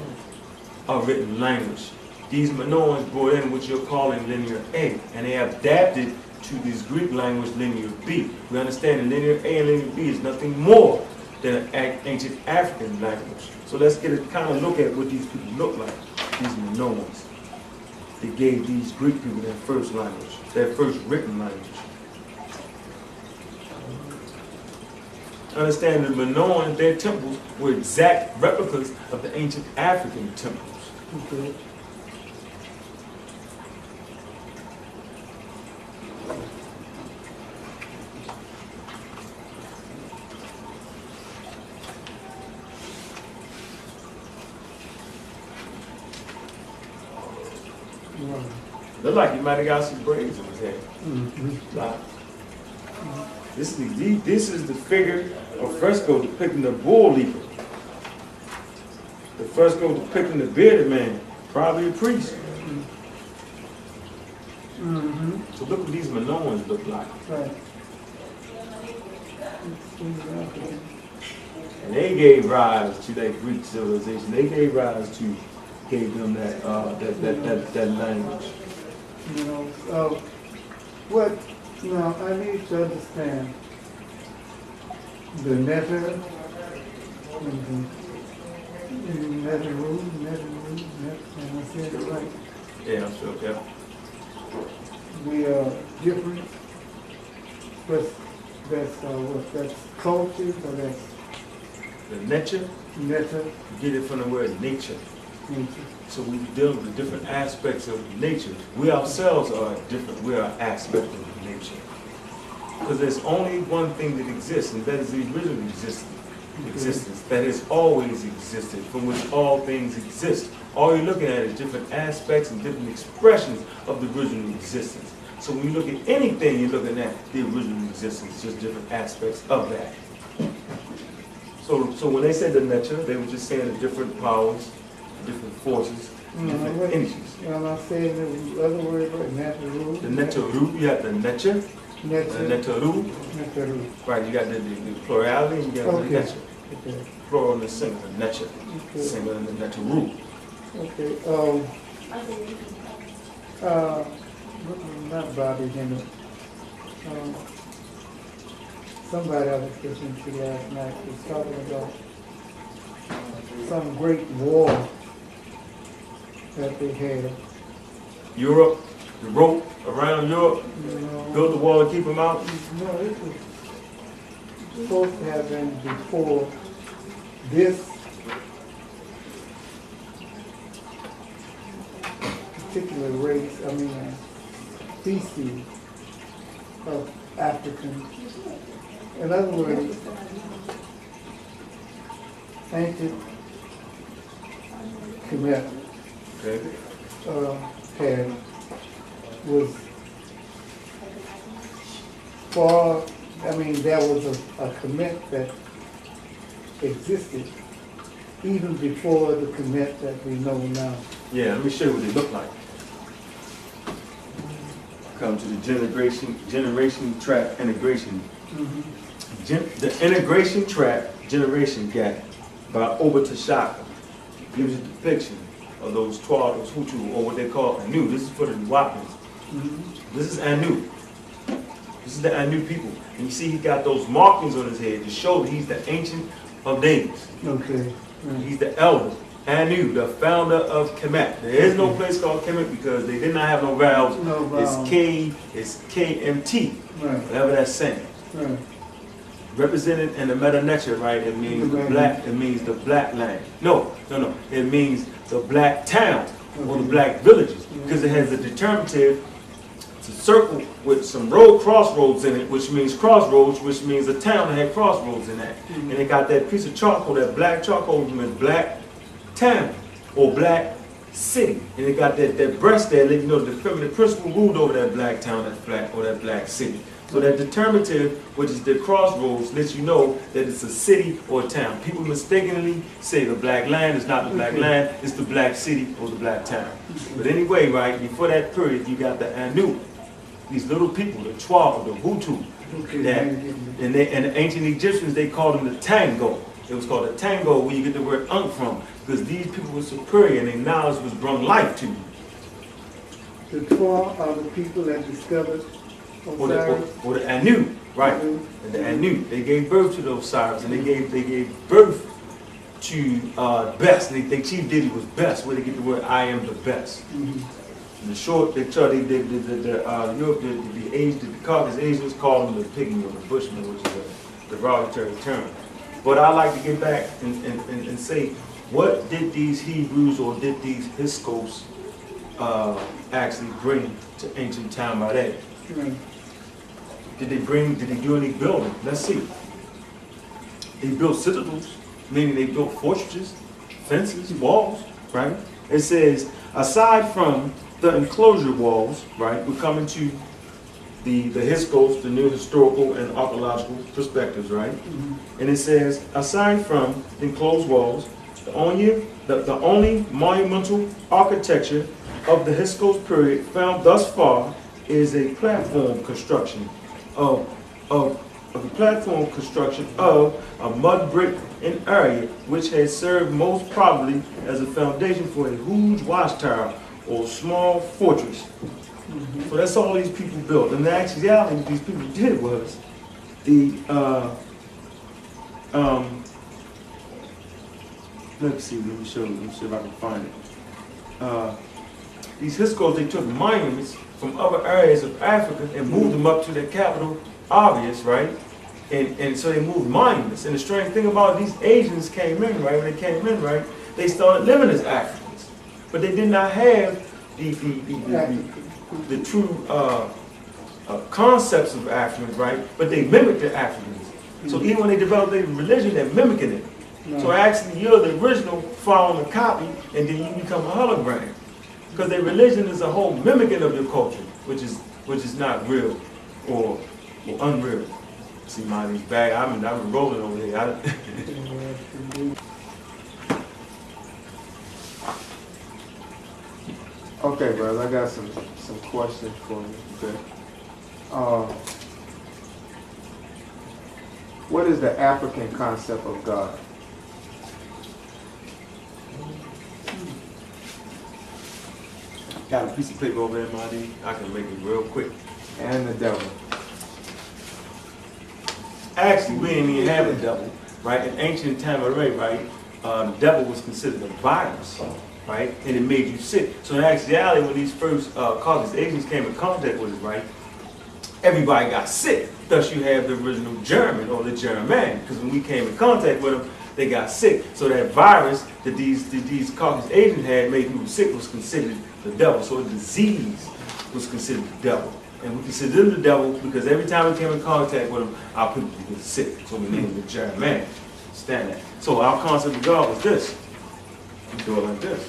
a written language. These Minoans brought in what you're calling linear A, and they adapted to this Greek language linear B. We understand that linear A and linear B is nothing more than an ancient African language. So let's get a kind of look at what these people look like, these Minoans. They gave these Greek people their first language, their first written language. Understand the Minoans, their temples were exact replicas of the ancient African temples. Okay. Look like he might have got some braids in his head. Wow. This is the figure of fresco depicting the bull leaper. The fresco depicting the bearded man, probably a priest. So look what these Minoans look like. Right. And they gave rise to that Greek civilization. They gave them that language. You know, I need to understand the netter, and I said it right. Yeah, I'm sure, yeah. We are different, that's culture, or that's The nature, netter, you get it from the word nature. nature. So we deal with the different aspects of nature. We ourselves are different. We are an aspect of nature. Because there's only one thing that exists, and that is the original existence that has always existed, from which all things exist. All you're looking at is different aspects and different expressions of the original existence. So when you look at anything, you're looking at the original existence, just different aspects of that. So when they said the nature, they were just saying the different powers, different forces, different energies. And I said the other word, right? Natural. The netaru, you have the nature, the netaru. Natural. Right, you got the plurality, and you got the nature. Okay. Plural and the singular, the nature. Okay. Singular and the netaru. Okay. Not Bobby Henry. Somebody I was listening to last night was talking about some great war that they had. Europe, the rope around Europe, You know, built the wall to keep them out. no, it was supposed to have been before this particular race, species of Africans. In other words, ancient Kemet Okay. was far, there was a Kemet that existed even before the Kemet that we know now. Yeah, let me show you what they look like. Come to the generation trap integration. The integration trap generation gap by Obatashaka gives a depiction of those Twa, those Hutu, or what they call Anu. This is for the Wapins. This is Anu. This is the Anu people. And you see he got those markings on his head to show that he's the ancient of days. Okay. He's the elder. Anu, the founder of Kemet. There is no place called Kemet because they did not have no vowels. No vowels. It's KMT, Right. whatever that's saying. Right. Represented in the meta nature, right? It means the black. It means the black land. No. It means the black town or the black villages because it has a determinative. It's a circle with some crossroads in it, which means crossroads, which means a town that had crossroads in that. And it got that piece of charcoal, that black charcoal, which means black town or black city. And it got that breast there, let you know the feminine principle ruled over that black town, that black city. So that determinative, which is the crossroads, lets you know that it's a city or a town. People mistakenly say the black land is not the black land, it's the black city or the black town. But anyway, right, before that period, you got the Anu, these little people, the Twa, the Hutu, that, and the ancient Egyptians, they called them the Tango. It was called a tango, where you get the word Ankh from, because these people were superior and their knowledge was brought life to you. The Twa are the people that discovered Osiris. Or the Anu, right? The Anu. They gave birth to the Osiris, and they gave birth to best. They Chief Diddy was best, where they get the word I am the best. In the short, the Caucasus Asians call them the pygmy or the bushman, which is a derogatory term. But I like to get back and say, what did these Hebrews or did these Hyksos actually bring to ancient time by that? Did they do any building? Let's see. They built citadels, meaning they built fortresses, fences, walls, right? It says, aside from the enclosure walls, right, we're coming to the Hyksos, the new historical and archaeological perspectives, right? And it says, aside from enclosed walls, the only monumental architecture of the Hyksos period found thus far is a platform construction of a mud brick in area, which has served most probably as a foundation for a huge watchtower or small fortress. So that's all these people built. And the actuality, what these people did was let me see if I can find it. These Hyksos, they took monuments from other areas of Africa and moved them up to their capital, obvious, right? And so they moved monuments. And the strange thing about it, these Asians came in, right? When they came in, right, they started living as Africans. But they did not have the true concepts of Africans, right? But they mimicked the Africans. So even when they developed their religion, they're mimicking it. So actually, you're the original following a copy, and then you become a hologram. Because their religion is a whole mimicking of your culture, which is not real or unreal. See, these bag. I've been rolling over here. Okay, brothers, I got some questions for you. Okay. What is the African concept of God? Got a piece of paper over there, Marty. I can make it real quick. And the devil. Actually, we didn't even have a devil, right? In ancient time already, right? The devil was considered a virus, right? And it made you sick. So in actuality, when these first Caucasus Asians came in contact with it, right? Everybody got sick. Thus, you have the original German or the German, because when we came in contact with them, they got sick. So that virus that these Caucasus Asians had made people sick was considered the devil. So a disease was considered the devil. And we considered them the devil because every time we came in contact with them, our people would get sick. So we named it German. Understand that? So our concept of God was this. We do it like this.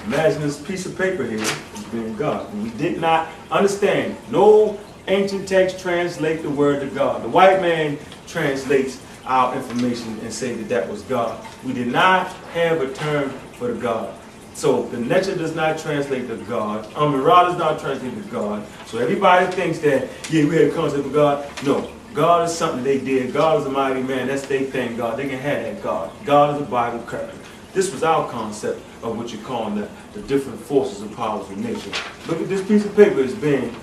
Imagine this piece of paper here as being God. And we did not understand. No ancient text translate the word to God. The white man translates our information and say that was God. We did not have a term for the God. So the nature does not translate to God. Ra does not translate to God. So everybody thinks that, yeah, we had a concept of God. No. God is something they did. God is a mighty man. That's their thing, God. They can have that God. God is a Bible character. This was our concept of what you're calling the different forces and powers of nature. Look at this piece of paper as being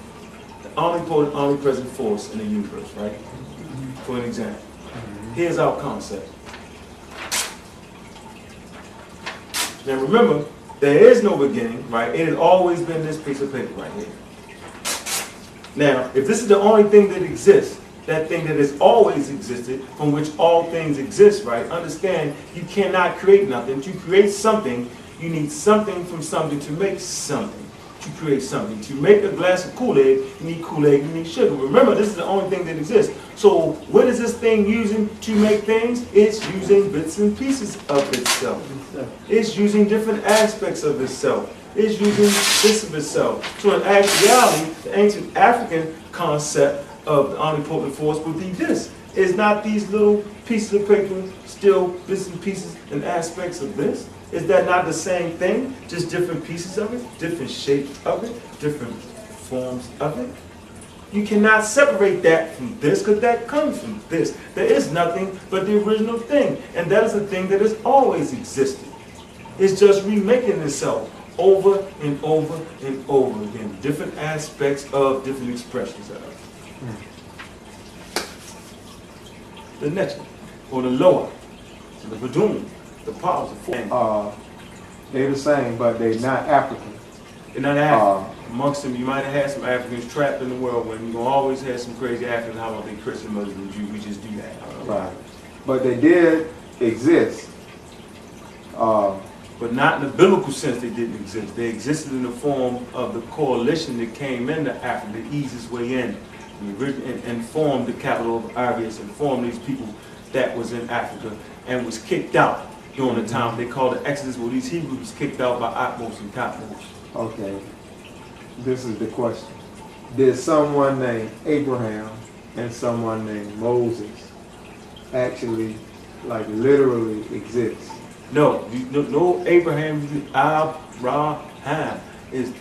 the omnipotent, omnipresent force in the universe, right? For an example. Here's our concept. Now remember, there is no beginning, right? It has always been this piece of paper right here. Now, if this is the only thing that exists, that thing that has always existed, from which all things exist, right? Understand, you cannot create nothing. To create something, you need something from something to make something. To create something. To make a glass of Kool-Aid, you need Kool-Aid, you need sugar. Remember, this is the only thing that exists. So, what is this thing using to make things? It's using bits and pieces of itself. It's using different aspects of itself. It's using bits of itself. So in actuality, the ancient African concept of the omnipotent force would be this. It's not these little pieces of paper, still bits and pieces and aspects of this. Is that not the same thing? Just different pieces of it, different shapes of it, different forms of it? You cannot separate that from this because that comes from this. There is nothing but the original thing. And that is a thing that has always existed. It's just remaking itself over and over and over again. Different aspects of different expressions of it. The next one, or the lower, the Badun, the powers of four. They're the same, but they're not African. They're not African. Amongst them, you might have had some Africans trapped in the world when you're going to always have some crazy Africans. How about they Christian, Muslim, Jew? We just do that. Right. But they did exist. But not in the biblical sense they didn't exist. They existed in the form of the coalition that came into Africa, the easiest way in, and formed the capital of Arius and formed these people that was in Africa and was kicked out during the time they called the Exodus, where these Hebrews was kicked out by Atmos and Topmos. Okay. This is the question. Did someone named Abraham and someone named Moses actually, like, literally exist? No, no Abraham, Abraham is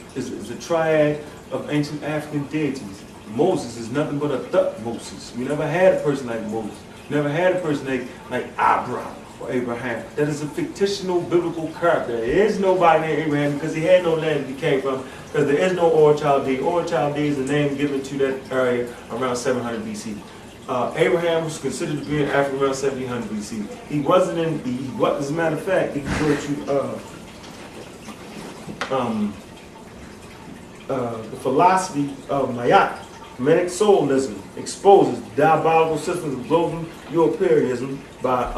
a triad of ancient African deities. Moses is nothing but a Moses. We never had a person like Moses. We never had a person like Abraham or Abraham. That is a fictional biblical character. There is nobody named Abraham because he had no land he came from, because there is no Ur Chaldee. Ur Chaldee is a name given to that area around 700 BC. Abraham was considered to be in Africa around 1700 BC. He wasn't in, as a matter of fact, if you go to the philosophy of Mayat, Hermetic Soulism exposes diabolical systems of global Europeanism by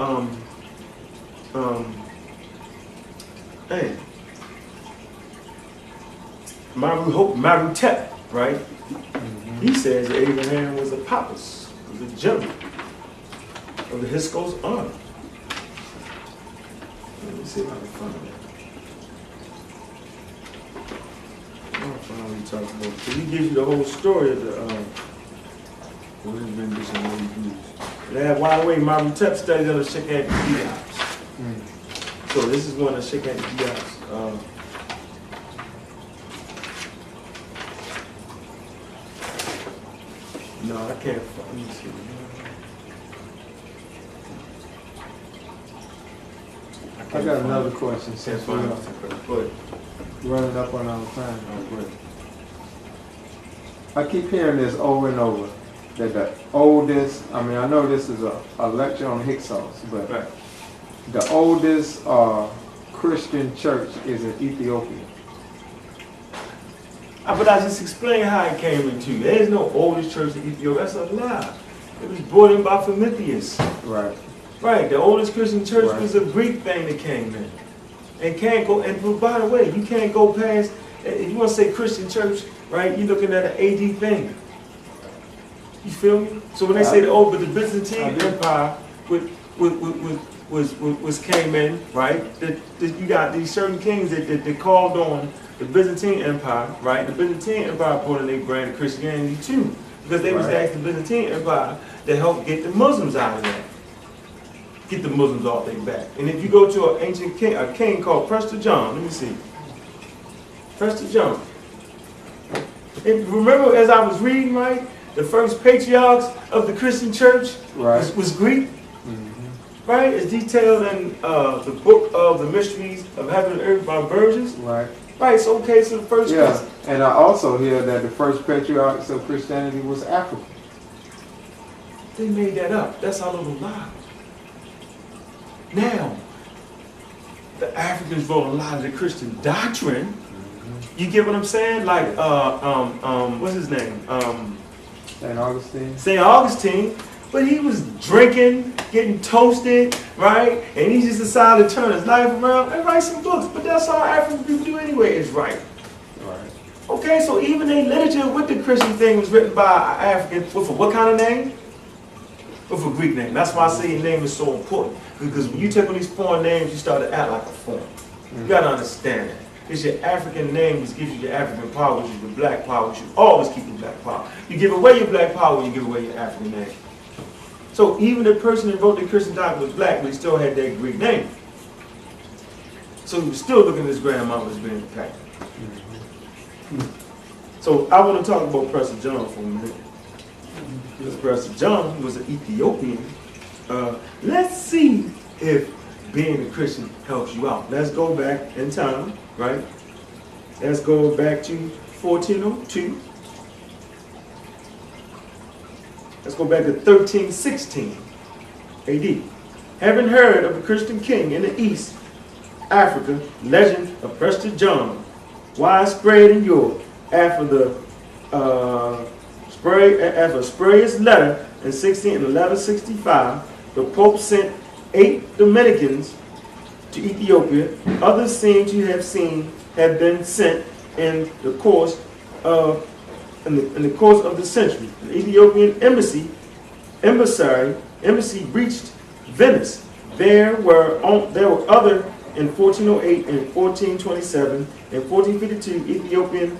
Marutep, right? He says that Abraham was a papus, was a general of the Hyksos army. Let me see if I can find that. What he talks about. So he gives you the whole story of the what his rendition what he used. That wide away, Marutep studied under Shekat Diabs. So this is one of Shekat Diabs. No, I can't find. Let me see. I got another question since we're running up on our time. I keep hearing this over and over, that the oldest, I mean, I know this is a lecture on Hyksos, but Right. the oldest Christian church is in Ethiopia. But I just explained how it came into. There is no oldest church in Ethiopia. That's a lie. It was brought in by Prometheus. Right. Right. The oldest Christian church Right. was a Greek thing that came in. And can't go. And by the way, you can't go past. If you want to say Christian church, right? You're looking at an AD thing. You feel me? So when they say but the Byzantine Empire was came in, right? That you got these certain kings that called on the Byzantine Empire, right? The Byzantine Empire brought in their brand of Christianity too, because they was asking the Byzantine Empire to help get the Muslims out of that, get the Muslims off their back. And if you go to an ancient king, a king called Prester John, let me see, Prester John. And remember, as I was reading, right, the first patriarchs of the Christian church was Greek. Right? It's detailed in the book of the mysteries of heaven and earth by virgins. Right. Right, so okay, so the first Yeah, and I also hear that the first patriarchs of Christianity was African. They made that up. That's our little lie. Now, the Africans wrote a lot of the Christian doctrine. You get what I'm saying? Like, what's his name? St. Augustine. St. Augustine. But he was drinking, getting toasted, right? And he just decided to turn his life around and write some books. But that's all African people do anyway, is write. Right. Okay, so even the literature with the Christian thing was written by African, with a what kind of name? With a Greek name. That's why I say your name is so important. Because when you take on these foreign names, you start to act like a foreign. You gotta understand that. It's your African name that gives you your African power, which is your black power. You should always keep your black power. You give away your black power when you give away your African name. So even the person that wrote the Christian doctrine was black, but he still had that Greek name. So he was still looking at his grandmama as being black. So I want to talk about Pastor John for a minute. Because Pastor John was an Ethiopian. Let's see if being a Christian helps you out. Let's go back in time, right? Let's go back to 1402. Let's go back to 1316 AD. Having heard of a Christian king in the East Africa, legend of Pastor John, widespread in Europe, after Spurious letter in 1165, the Pope sent 8 Dominicans to Ethiopia. Others seem to have been sent in the course of the century. The Ethiopian embassy reached Venice. There were other in 1408 and 1427 and 1452 Ethiopian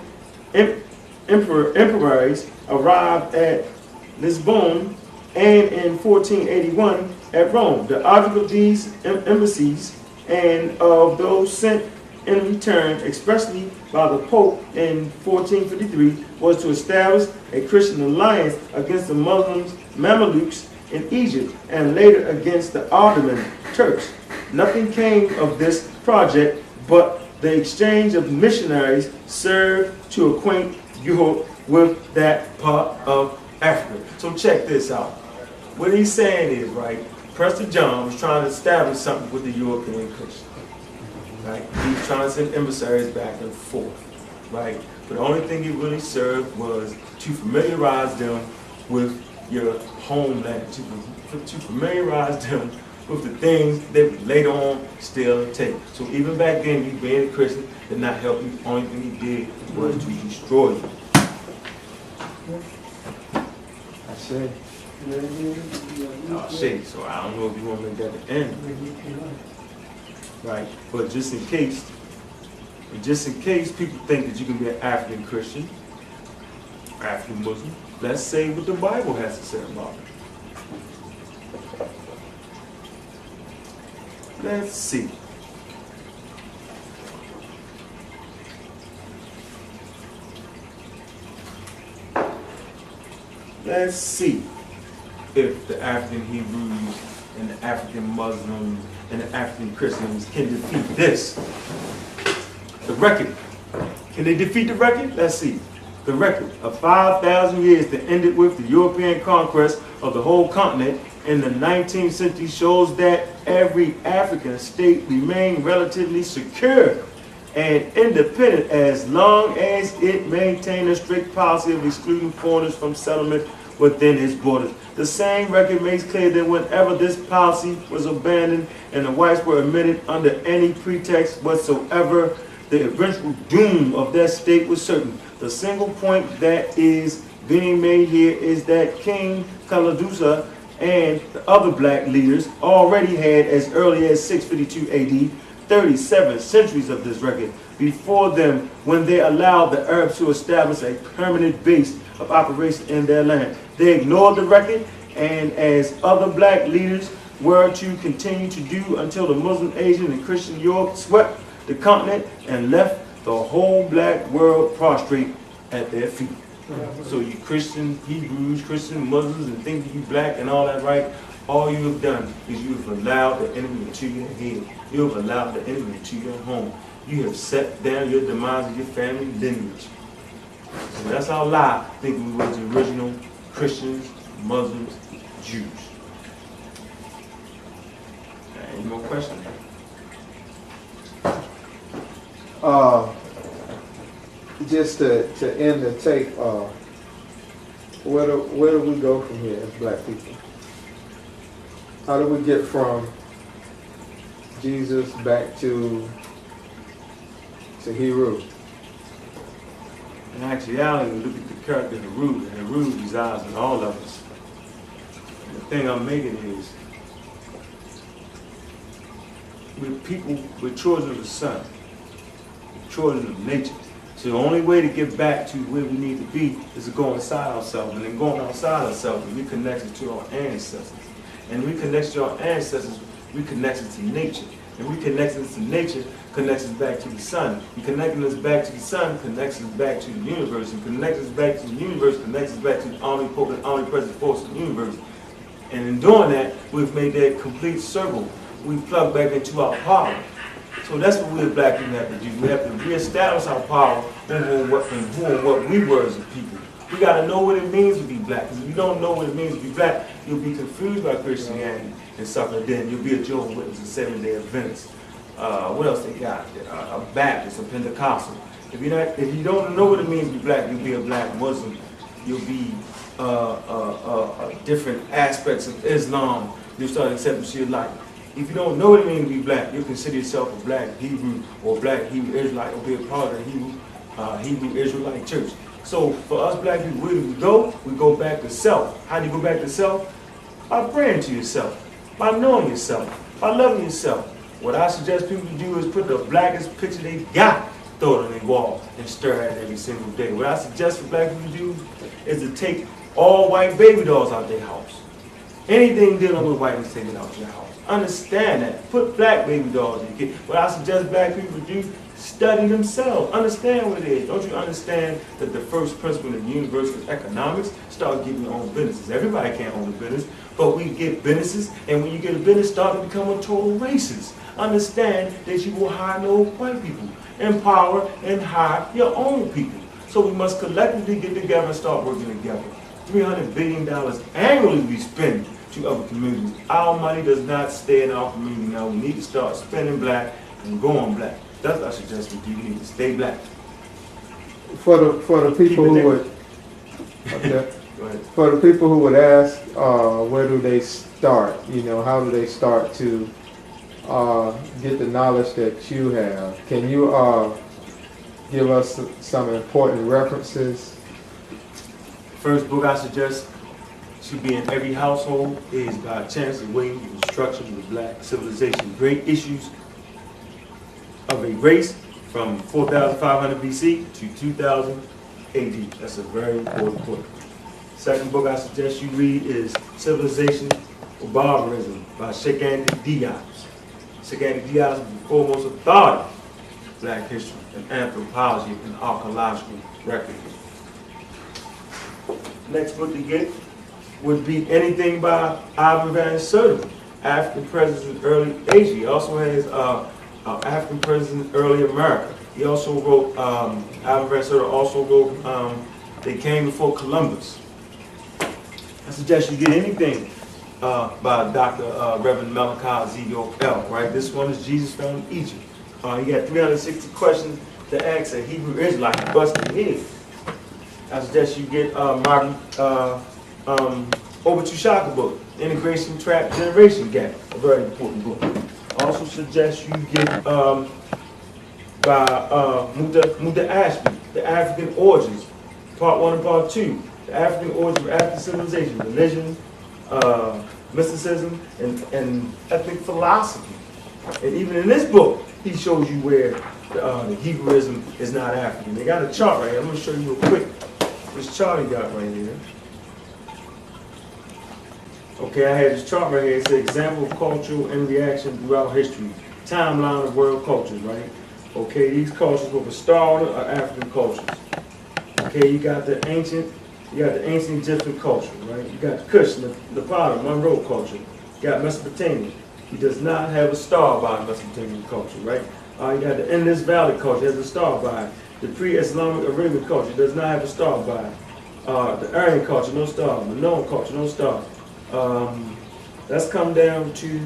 emperors arrived at Lisbon, and in 1481 at Rome. The object of these embassies and of those sent in return, expressly by the Pope in 1453, was to establish a Christian alliance against the Muslims, Mamelukes in Egypt, and later against the Ottoman Turks. Nothing came of this project, but the exchange of missionaries served to acquaint Europe with that part of Africa. So check this out. What he's saying is, right, Pastor John was trying to establish something with the European Christians. Right? He was trying to send emissaries back and forth. Right? But the only thing it really served was to familiarize them with your homeland, to familiarize them with the things that later on still take. So even back then, you being a Christian did not help you. The only thing he did was to destroy you. I said. Oh, shit. So I don't know if you want to make that the end. Right? But just in case people think that you can be an African Christian, African Muslim, let's say what the Bible has to say about it. Let's see. Let's see if the African Hebrews and the African Muslims and the African Christians can defeat this. The record. Can they defeat the record? Let's see. The record of 5,000 years that ended with the European conquest of the whole continent in the 19th century shows that every African state remained relatively secure and independent as long as it maintained a strict policy of excluding foreigners from settlement within its borders. The same record makes clear that whenever this policy was abandoned and the whites were admitted under any pretext whatsoever, the eventual doom of that state was certain. The single point that is being made here is that King Kaladusa and the other black leaders already had, as early as 652 AD, 37 centuries of this record before them when they allowed the Arabs to establish a permanent base of operation in their land. They ignored the record, and as other black leaders were to continue to do until the Muslim, Asian, and Christian Europe swept the continent and left the whole black world prostrate at their feet. So you Christian Hebrews, Christian Muslims, and think that you black and all that, right? All you have done is you have allowed the enemy into your head. You have allowed the enemy into your home. You have set down your demise of your family lineage. So that's our lie, thinking we were the original Christians, Muslims, Jews. Any more questions? Just to end the tape, where do we go from here as black people? How do we get from Jesus back to Heru? In actuality, we look at the character of Heru, and Heru resides in all of us. And the thing I'm making is, we're children of the sun, we're children of nature. So the only way to get back to where we need to be is to go inside ourselves, and then going outside ourselves, we connect to our ancestors. And we connect to our ancestors, we connect to nature. And we connect to nature connects us back to the sun. And connecting us back to the sun connects us back to the universe. And connects us back to the universe connects us back to the omnipresent force of the universe. And in doing that, we've made that complete circle. We've plugged back into our power. So that's what we as black people have to do. We have to reestablish our power over what we were as a people. We got to know what it means to be black. Because if you don't know what it means to be black, you'll be confused by Christianity and stuff like that. You'll be a Jehovah's Witness, a Seventh-day Adventist. What else they got? A Baptist, a Pentecostal. If you don't know what it means to be black, you'll be a black Muslim. You'll be different aspects of Islam. You'll start accepting shit like. If you don't know what it means to be black, you'll consider yourself a black Hebrew or black Hebrew Israelite or be a part of the Hebrew Israelite church. So for us black people, where do we go? We go back to self. How do you go back to self? By praying to yourself, by knowing yourself, by loving yourself. What I suggest people to do is put the blackest picture they got, throw it on their wall, and stare at it every single day. What I suggest for black people to do is to take all white baby dolls out their house. Anything dealing with whiteness, take it out your house. Understand that. Put black baby dolls in your kid. What I suggest black people to do, study themselves. Understand what it is. Don't you understand that the first principle in the universe is economics? Start getting your own businesses. Everybody can't own a business, but we get businesses, and when you get a business, start to become a total racist. Understand that you will hire no white people. Empower and hire your own people. So we must collectively get together and start working together. $300 billion annually we spend to other communities. Our money does not stay in our community now. We need to start spending black and going black. That's what I suggest we do. We need to stay black. For the people who would, okay. Go ahead. For the people who would ask, where do they start? You know, how do they start to get the knowledge that you have? Can you give us some important references? First book I suggest should be in every household is by Chancellor Williams, Instruction of the Black Civilization. Great issues of a race from 4,500 BC to 2000 AD. That's a very important book. Second book I suggest you read is Civilization or Barbarism by Sheikh Andy Diaz. Sheikh Andy Diaz is the foremost authority in black history and anthropology and archaeological records. Next book to get would be anything by Ivan Van Sertima, African Presidents in Early Asia. He also has African Presidents in Early America. He also wrote, Ivan Van Sertima also wrote, They Came Before Columbus. I suggest you get anything by Dr. Reverend Malachi Z. York-El, right? This one is Jesus Found in Egypt. You got 360 questions to ask a Hebrew Israelite to bust their head. I suggest you get Martin Obertushaka book, Integration Trap Generation Gap, a very important book. I also suggest you get by Muda Ashby, The African Origins, Part 1 and Part 2, The African Origins of African Civilization, Religion, Mysticism, and Ethnic Philosophy. And even in this book, he shows you where the Hebrewism is not African. They got a chart right here. I'm going to show you real quick. This chart he got right here. Okay, I had this chart right here. It's an example of cultural and reaction throughout history. Timeline of world cultures, right? Okay, these cultures were the start of African cultures. Okay, you got the ancient Egyptian culture, right? You got Kush, Nepal, Monroe culture. You got Mesopotamia. He does not have a star by Mesopotamian culture, right? You got the Indus Valley culture, has a star by it. The pre-Islamic Arabian culture does not have a star by it. The Aryan culture, no star. The Minoan culture, no star. Let's come down to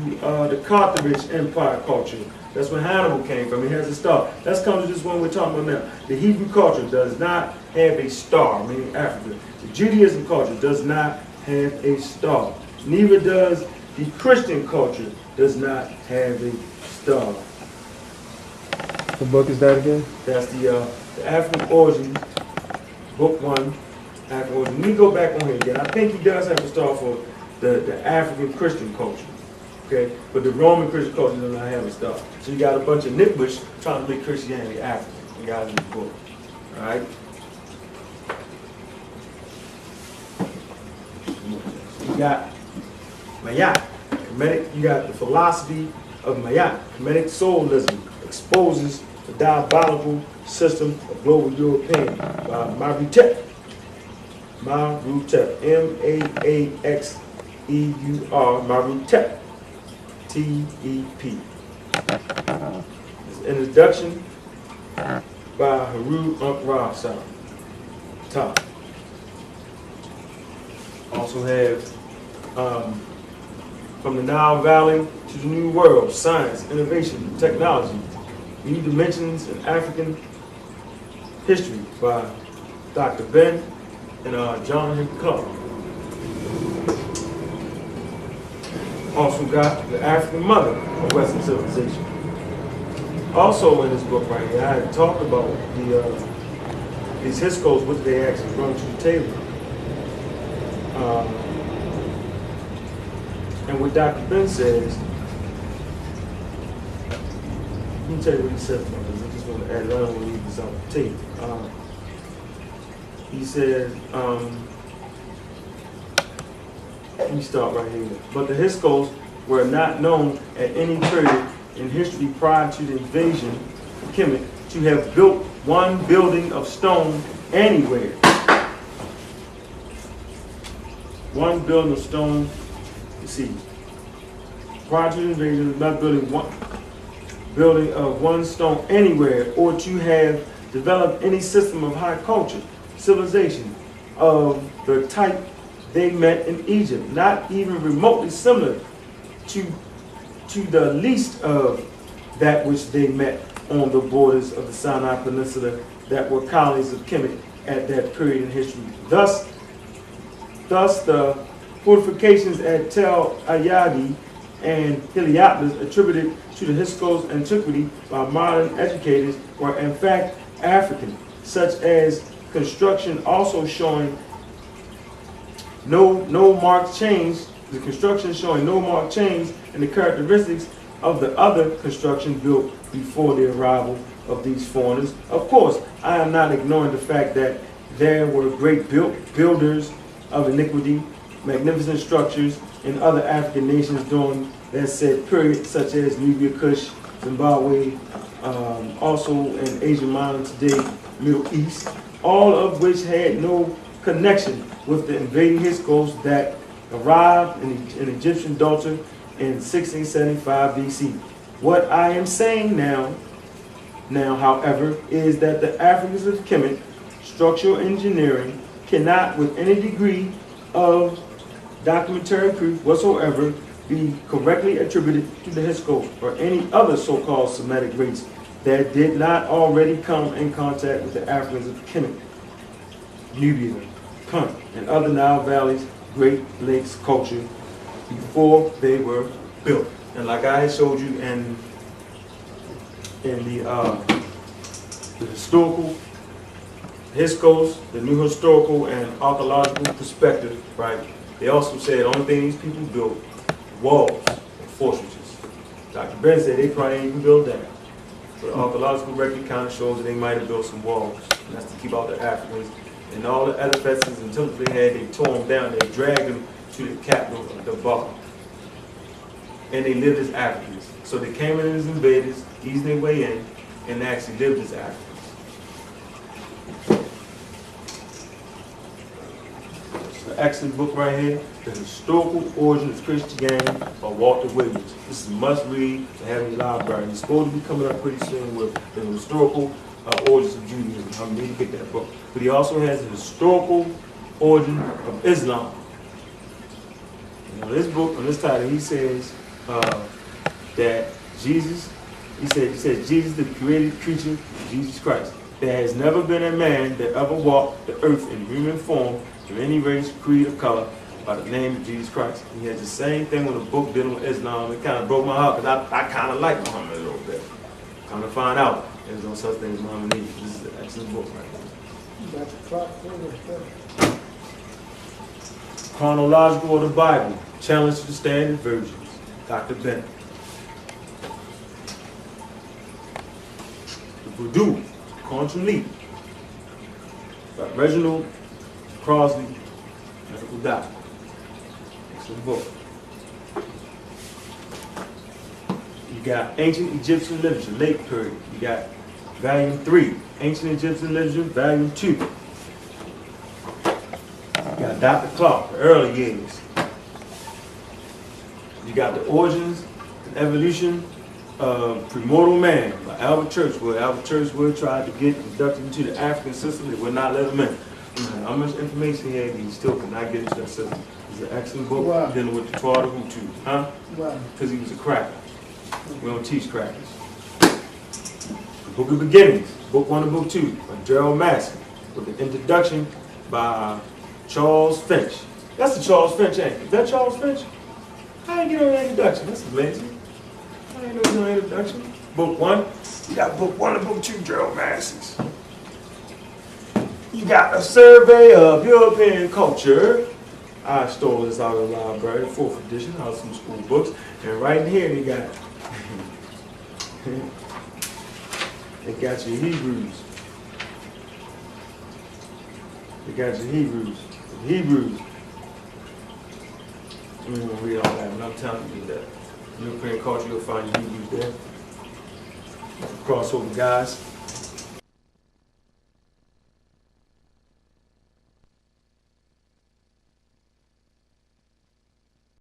the Carthage Empire culture. That's where Hannibal came from. He has a star. Let's come to this one we're talking about now. The Hebrew culture does not have a star, meaning Africa. The Judaism culture does not have a star. Neither does the Christian culture does not have a star. What book is that again? That's the African Origins, Book 1, African Origins. Let me go back on here again. I think he does have a star for the African Christian culture, okay? But the Roman Christian culture does not have a star. So you got a bunch of nitwits trying to make Christianity African. You got in the book, all right? You got Mayat, Kemetic. You got the philosophy of Mayat, Kemetic soulism, exposes the diabolical system of global European by Marutep. Marutep, M-A-A-X-E-U-R, Marutep, T-E-P. Introduction by Haru Ankhkakek. Top. Also have From the Nile Valley to the New World, Science, Innovation, Technology, New Dimensions in African History by Dr. Ben and John Henry Clark. Also got The African Mother of Western Civilization. Also in this book right here, I had talked about these Hyksos, what they actually bring to the table. And what Dr. Ben says, let me tell you what he says about this. I just want to add it on when we leave this out the tape. He says, let me start right here. But the Hyksos were not known at any period in history prior to the invasion of Kemet to have built one building of stone anywhere. One building of stone, you see, prior to the invasion, not building one building of one stone anywhere, or to have developed any system of high culture, civilization of the type they met in Egypt, not even remotely similar to the least of that which they met on the borders of the Sinai Peninsula that were colonies of Kemet at that period in history. Thus the fortifications at Tel Ayadi and Heliopolis attributed to the Hyksos antiquity by modern educators were in fact African, such as construction also showing no marked change, the construction showing no marked change in the characteristics of the other construction built before the arrival of these foreigners. Of course, I am not ignoring the fact that there were great builders of iniquity, magnificent structures in other African nations during that said period, such as Nubia, Kush, Zimbabwe, also in Asia Minor today, Middle East, all of which had no connection with the invading Hyksos that arrived in Egyptian Delta in 1675 BC. What I am saying now, however, is that the Africans of Kemet, structural engineering, cannot with any degree of documentary proof whatsoever be correctly attributed to the Hyksos or any other so-called Semitic race that did not already come in contact with the Africans of Kemet, Nubia, Punt, and other Nile Valley's Great Lakes culture before they were built. And like I had showed you in the historical Hyksos, the new historical and archaeological perspective, right? They also said the only thing these people built walls and fortresses. Dr. Ben said they probably ain't even built that. But the archaeological record kind of shows that they might have built some walls. And that's to keep out the Africans. And all the edifices and temples they had, they tore them down. They dragged them to the capital of the Bar. And they lived as Africans. So they came in as invaders, eased their way in, and they actually lived as Africans. Excellent book right here, The Historical Origin of Christianity by Walter Williams. This is a must-read to have in your library. It's supposed to be coming up pretty soon with the Historical Origins of Judaism. I need to get that book. But he also has The Historical Origin of Islam. Now, this book, on this title, he says that Jesus, he says Jesus, the created creature, Jesus Christ. There has never been a man that ever walked the earth in human form of any race, creed, or color by the name of Jesus Christ. He had the same thing with a book dealing with Islam. It kind of broke my heart because I kind of like Muhammad a little bit. Come to find out, there's no such thing as Muhammad. This is an excellent book right here. Chronological of the Bible, Challenge to the Standard Versions, Dr. Bennett. The Voodoo, Quantum Leap, by Reginald Crosby, Medical Doctor. Excellent book. You got Ancient Egyptian Literature, late period. You got volume 3, Ancient Egyptian Literature, volume 2. You got Dr. Clark, the early years. You got The Origins and Evolution of Primordial Man by Albert Churchwood. Albert Churchwood tried to get inducted into the African system. They would not let him in. How much information he had, he still could not get into that system. It's an excellent book. Wow. Dealing with the Twelve Hutu, huh? Wow. Because he was a cracker. We don't teach crackers. The Book of Beginnings, book 1 and book 2 by Gerald Massey, with an introduction by Charles Finch. That's the Charles Finch, ain't it? Is that Charles Finch? How you get on that introduction? That's amazing. I didn't know there was no introduction. Book 1, you got book 1 and book 2, Gerald Massey's. You got A Survey of European Culture. I stole this out of the library, 4th edition, out of some school books. And right here they got, they got your Hebrews. They got your Hebrews. The Hebrews. I'm going to read all that, but I'm telling you that. European culture, you'll find your Hebrews there. Crossover guys.